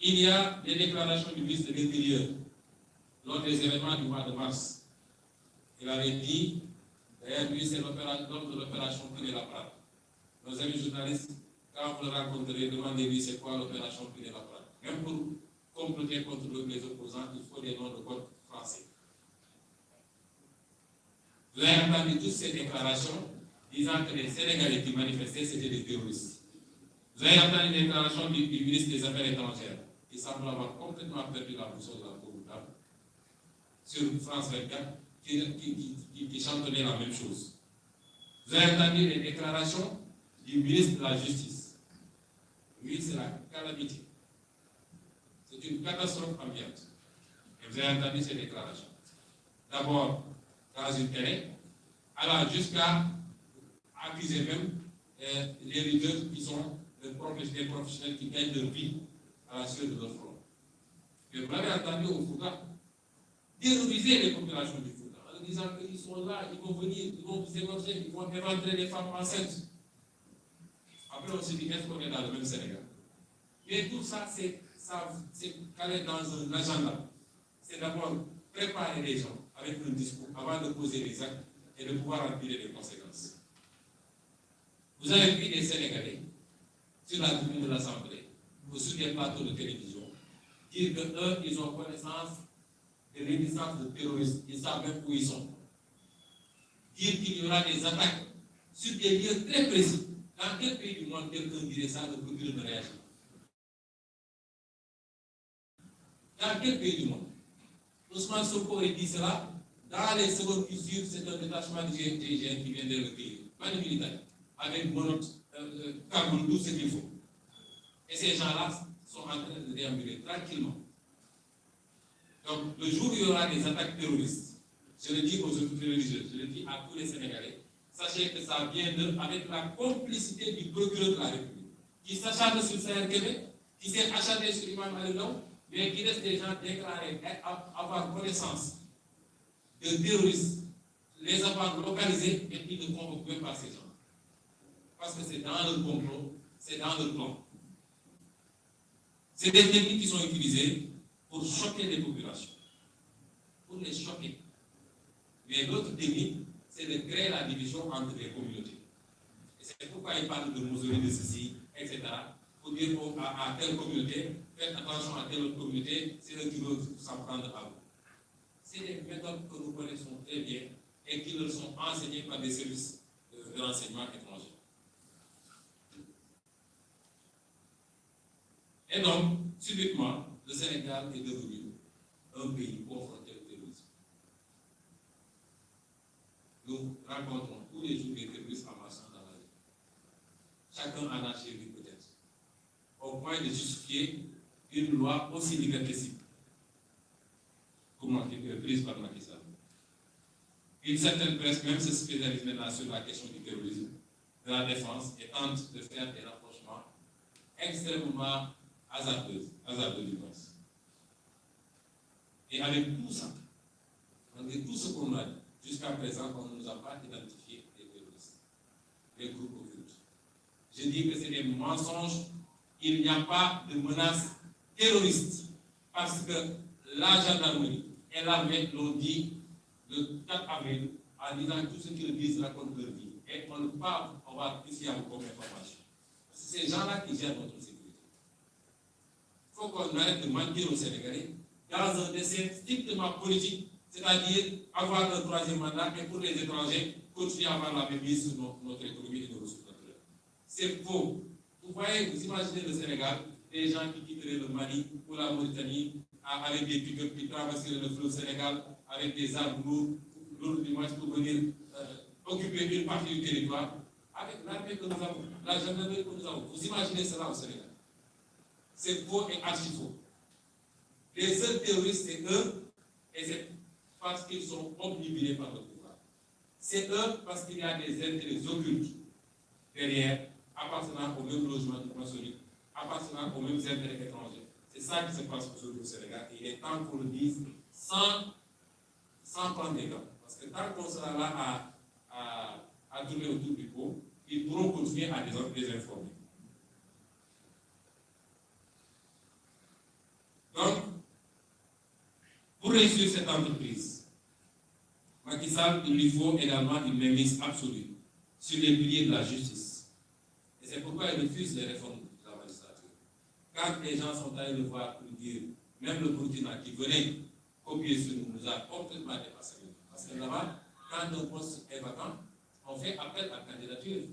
Il y a les déclarations du ministre de l'Intérieur lors des événements du mois de mars. Il avait dit, d'ailleurs lui c'est l'homme de l'opération Pinet-Laprade. Nos amis journalistes, quand vous le rencontrez, demandez-lui c'est quoi l'opération Pinet-Laprade. Même pour comploter contre les opposants, il faut des noms de code français. Vous avez entendu toutes ces déclarations disant que les Sénégalais qui manifestaient c'était des terroristes. Vous avez entendu les déclarations du ministre des Affaires étrangères qui semble avoir complètement perdu la boussole de la pauvre dame sur France 24, qui chantonnait la même chose. Vous avez entendu les déclarations du ministre de la Justice. Oui, c'est la calamité. C'est une catastrophe ambiante. Et vous avez entendu ces déclarations. D'abord, dans une télé, alors jusqu'à accuser même les leaders qui sont des professionnels qui gagnent leur vie à la suite de leur front. Et vous l'avez entendu au Fouta, terroriser les populations du Fouta en disant qu'ils sont là, ils vont venir, ils vont vous égorger, ils vont éventrer les femmes enceintes. Après, on se dit, est-ce qu'on est dans le même Sénégal? Mais tout ça, c'est calé dans un agenda. C'est d'abord préparer les gens avec un discours avant de poser les actes et de pouvoir en tirer les conséquences. Vous avez vu des Sénégalais sur la tribune de l'Assemblée ou sur des plateaux de télévision dire qu'eux, ils ont connaissance de l'existence de terroristes, ils savent même où ils sont. Dire qu'il y aura des attaques sur des lieux très précis. Dans quel pays du monde quelqu'un dirait ça, le procureur ne réagit pas? Dans quel pays du monde? Ousmane Sonko a dit cela. Dans les secondes qui suivent, c'est un détachement du GIGN qui vient de le recueillir. Pas de militaire. Avec monote, carbone, tout ce qu'il faut. Et ces gens-là sont en train de déambuler tranquillement. Donc, le jour où il y aura des attaques terroristes, je le dis aux autorités religieuses, je le dis à tous les Sénégalais, sachez que ça vient avec la complicité du procureur de la République, qui s'acharne sur CRTV, qui s'est acharné sur Imam Alilon, mais qui laisse des gens déclarer avoir connaissance de terroristes, les avoir localisés et qui ne convoquent même pas ces gens. Parce que c'est dans le complot, c'est dans le plan. C'est des techniques qui sont utilisées pour choquer les populations, pour les choquer. Mais l'autre technique, c'est de créer la division entre les communautés. Et c'est pourquoi ils parlent de mausolée de ceci, etc. Pour dire à telle communauté, faites attention à telle autre communauté, c'est eux qui veulent s'en prendre à vous. C'est des méthodes que nous connaissons très bien et qui leur sont enseignées par des services de renseignement étrangers. Et donc, subitement, le Sénégal est devenu un pays confronté au terrorisme. Nous rencontrons tous les jours des terroristes en marchant dans la rue. Chacun en a chez lui peut-être, au point de justifier une loi aussi liberticide prise par Macky Sall. Une certaine presse même se spécialise maintenant sur la question du terrorisme, de la défense, et tente de faire des rapprochements extrêmement hasardeux du moins. Et avec tout ça, malgré tout ce qu'on a dit, jusqu'à présent, on ne nous a pas identifié les terroristes, les groupes occultes. Je dis que c'est des mensonges. Il n'y a pas de menace terroriste parce que la gendarmerie et l'armée l'ont dit le 4 avril en disant tout ce qu'ils disent raconte leur vie. Et on ne peut pas avoir ici à vous comme information. C'est ces gens-là qui gèrent notre sécurité. Il faut qu'on arrête de mentir aux Sénégalais dans un dessin strictement politique, c'est-à-dire avoir un troisième mandat et pour les étrangers, continuer à avoir la même mise sur notre économie et nos ressources naturelles. C'est faux. Vous voyez, vous imaginez le Sénégal, des gens qui quitteraient le Mali ou la Mauritanie avec des pick-up qui traverseraient le fleuve Sénégal avec des armes lourdes du moins pour venir occuper une partie du territoire avec l'armée que nous avons, la gendarmerie que nous avons. Vous imaginez cela au Sénégal? C'est faux et archi-faux. Les seuls terroristes, c'est eux, et c'est parce qu'ils sont obnubilés par le pouvoir. C'est eux parce qu'il y a des intérêts occultes derrière, appartenant au même logement du maçonnique, appartenant aux mêmes intérêts étrangers. C'est ça qui se passe aujourd'hui au Sénégal. Et il est temps qu'on le dise sans prendre des gants. Parce que tant qu'on sera là à tourner autour du pot, ils pourront continuer à désinformer. Donc, pour réussir cette entreprise, Macky Sall, il lui faut également une mainmise absolue sur les piliers de la justice. Et c'est pourquoi il refuse les réformes de la magistrature. Quand les gens sont allés le voir pour dire, même le Burkina qui venait copier sur nous a complètement dépassé. Parce que là-bas, quand un poste est vacant, on fait appel à candidature.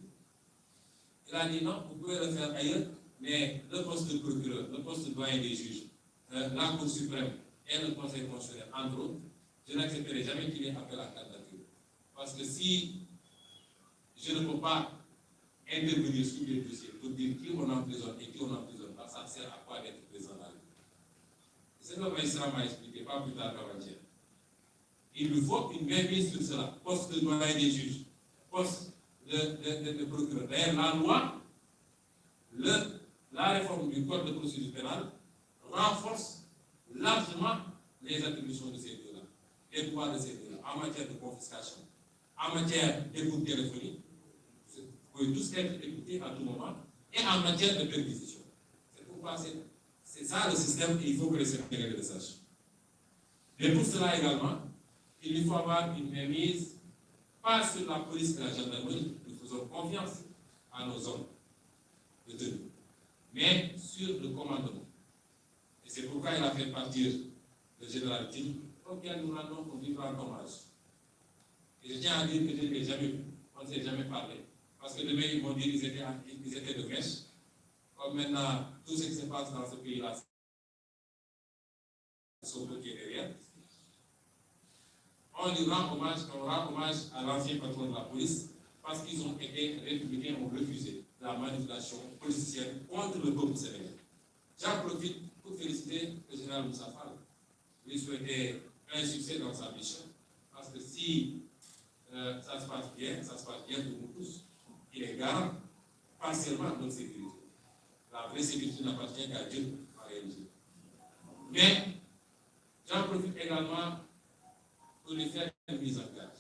Il a dit non, vous pouvez le faire ailleurs, mais le poste de procureur, le poste de doyen des juges, la Cour suprême et le Conseil constitutionnel, entre autres, je n'accepterai jamais qu'il y ait appel à candidature. Parce que si je ne peux pas intervenir sur les dossiers pour dire qui on emprisonne et qui on n'emprisonne pas, ça sert à quoi d'être président de la République? C'est ce que le magistrat m'a expliqué, pas plus tard qu'avant-hier. Il lui faut une mainmise sur cela, poste de doyen des juges, poste de procureur. D'ailleurs, la loi, la réforme du code de procédure pénale renforce largement les attributions de ces deux-là, les pouvoirs de ces deux-là, en matière de confiscation, en matière d'écoute téléphonique, vous pouvez tous être écoutés à tout moment, et en matière de perquisition. C'est pourquoi c'est ça le système et il faut que les Sénégalais le sachent. Mais pour cela également, il lui faut avoir une mainmise, pas sur la police et la gendarmerie, nous faisons confiance à nos hommes de tenue, mais sur le commandement. Et c'est pourquoi il a fait partir le général Tine, auquel nous rendons un vibrant hommage. Et je tiens à dire que je ne l'ai jamais vu, on ne s'est jamais parlé. Parce que demain, ils vont dire qu'ils étaient de mèche. Comme maintenant, tout ce qui se passe dans ce pays-là, c'est son qui est derrière. On lui rend hommage, à l'ancien patron de la police, parce qu'ils ont été républicains, ont refusé la manipulation politicienne contre le peuple sénégalais. J'en profite pour féliciter le général Moussa Fall, lui souhaiter un succès dans sa mission, parce que si ça se passe bien pour nous tous. Il est garant, pas seulement de notre sécurité. La vraie sécurité n'appartient qu'à Dieu, en réalité. Mais j'en profite également pour lui faire une mise en garde.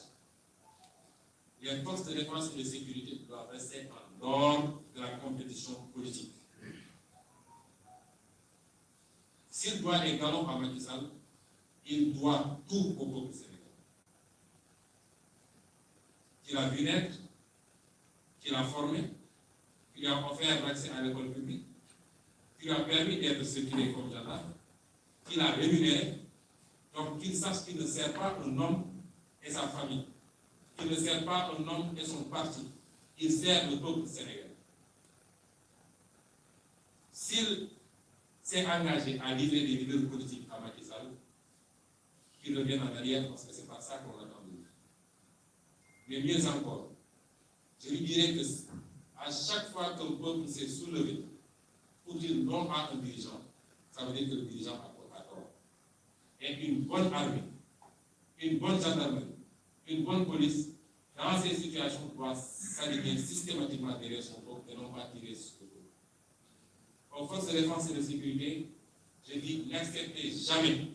Les forces de défense et de sécurité doivent rester en dehors de la compétition politique. S'il doit les galons à Macky Sall, il doit tout au peuple sénégalais. Qu'il a vu naître, qu'il a formé, qui lui a offert l'accès à l'école publique, qui lui a permis d'être circulé comme gendarme, qui l'a rémunéré, donc qu'il sache qu'il ne sert pas un homme et sa famille, qu'il ne sert pas un homme et son parti, il sert le peuple sénégalais. S'il s'est engagé à livrer des leaders politiques à Macky Sall, qu'il revienne en arrière parce que ce n'est pas ça qu'on attend de lui. Mais mieux encore, je lui dirais que à chaque fois qu'un peuple s'est soulevé pour dire non à un dirigeant, ça veut dire que le dirigeant a tort. Et une bonne armée, une bonne gendarmerie, une bonne police, dans ces situations, doit s'aligner systématiquement derrière son peuple et non pas tirer sur le peuple. Aux forces de défense et de sécurité, je dis n'acceptez jamais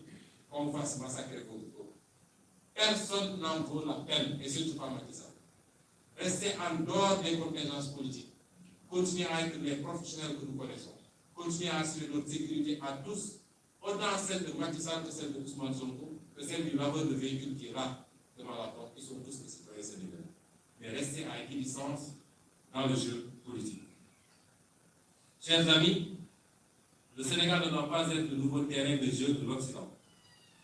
qu'on fasse massacrer votre peuple. Personne n'en vaut la peine, et surtout pas Macky Sall. Restez en dehors des contingences politiques. Continuez à être les professionnels que nous connaissons. Continuez à assurer notre sécurité à tous, autant celle de Macky Sall que celle de Ousmane Sonko, que celle du laveur de véhicules qui est là, devant la porte. Ils sont tous des citoyens sénégalais. Mais restez à équidistance dans le jeu politique. Chers amis, le Sénégal ne doit pas être le nouveau terrain de jeu de l'Occident.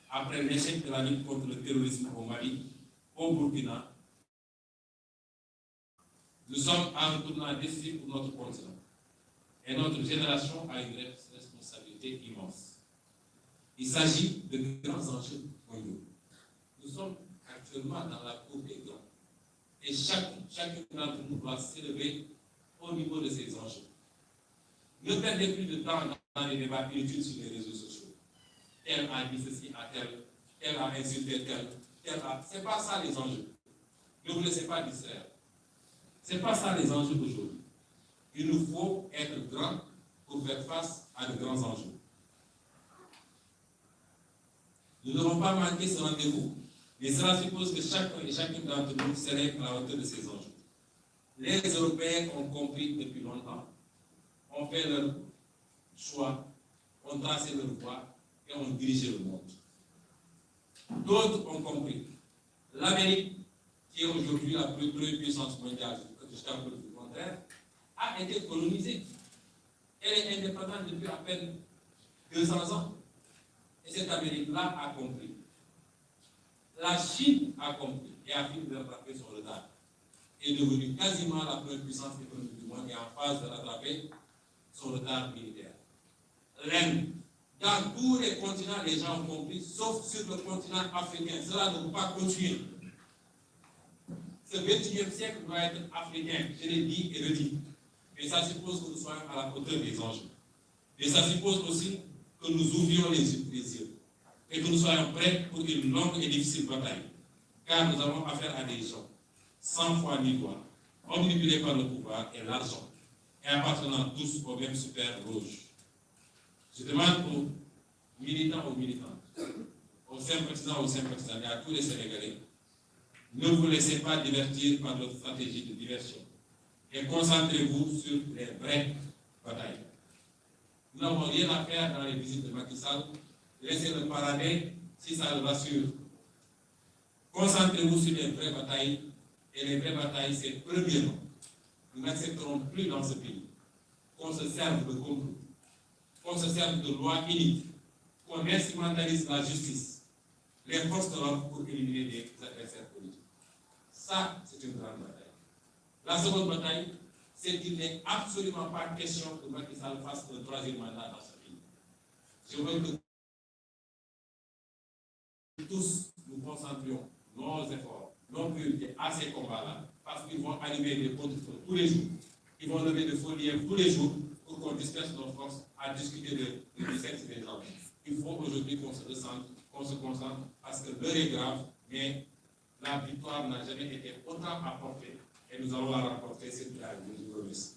Après l'échec de la lutte contre le terrorisme au Mali, au Burkina, nous sommes à un tournant décisif pour notre continent. Et notre génération a une responsabilité immense. Il s'agit de grands enjeux mondiaux. Nous sommes actuellement dans la cour des grands. Et chacun d'entre nous doit s'élever au niveau de ces enjeux. Ne perdez plus de temps dans les débats inutiles sur les réseaux sociaux. Tel a dit ceci à tel a insulté tel a... Ce n'est pas ça les enjeux. Ne vous laissez pas distraire. Ce n'est pas ça les enjeux d'aujourd'hui. Il nous faut être grands pour faire face à de grands enjeux. Nous ne devons pas manquer ce rendez-vous, mais cela suppose que chacun et chacune d'entre nous s'élève à la hauteur de ces enjeux. Les Européens ont compris depuis longtemps, ont fait leur choix, ont tracé leur voie et ont dirigé le monde. D'autres ont compris. L'Amérique, qui est aujourd'hui la plus puissance mondiale, jusqu'à preuve du contraire, a été colonisée. Elle est indépendante depuis à peine 200 ans. Et cette Amérique-là a compris. La Chine a compris et a fini de rattraper son retard. Est devenue quasiment la première puissance économique du monde et en phase de rattraper son retard militaire. L'Inde Dans tous les continents, les gens ont compris, sauf sur le continent africain. Cela ne peut pas continuer. Ce 21e siècle doit être africain, je l'ai dit et redit. Et ça suppose que nous soyons à la hauteur des enjeux. Et ça suppose aussi que nous ouvrions les yeux et que nous soyons prêts pour une longue et difficile bataille. Car nous avons affaire à des gens sans foi ni loi, omnibulés par le pouvoir et l'argent, et appartenant tous au même super rouge. Je demande aux militants, aux militantes, aux sympathisants et à tous les Sénégalais, ne vous laissez pas divertir par notre stratégie de diversion et concentrez-vous sur les vraies batailles. Nous n'avons rien à faire dans les visites de Macky Sall, laissez-le parader si ça le rassure. Concentrez-vous sur les vraies batailles, et les vraies batailles, c'est premièrement, nous n'accepterons plus dans ce pays qu'on se serve de complot, qu'on se serve de lois iniques, qu'on instrumentalise la justice, les forces de l'ordre pour éliminer des adversaires politiques. Ça, c'est une grande bataille. La seconde bataille, c'est qu'il n'est absolument pas question que Macky Sall fasse un troisième mandat dans ce pays. Je veux que tous nous concentrions nos efforts, nos priorités à ces combats-là, parce qu'ils vont allumer des contre-feux tous les jours. Ils vont lever de faux liens tous les jours pour qu'on disperse nos forces à discuter du sexe des gens. Il faut aujourd'hui qu'on se ressente, qu'on se concentre, parce que l'heure est grave, mais la victoire n'a jamais été autant apportée. Et nous allons la rapporter, c'est la vie. Je vous remercie.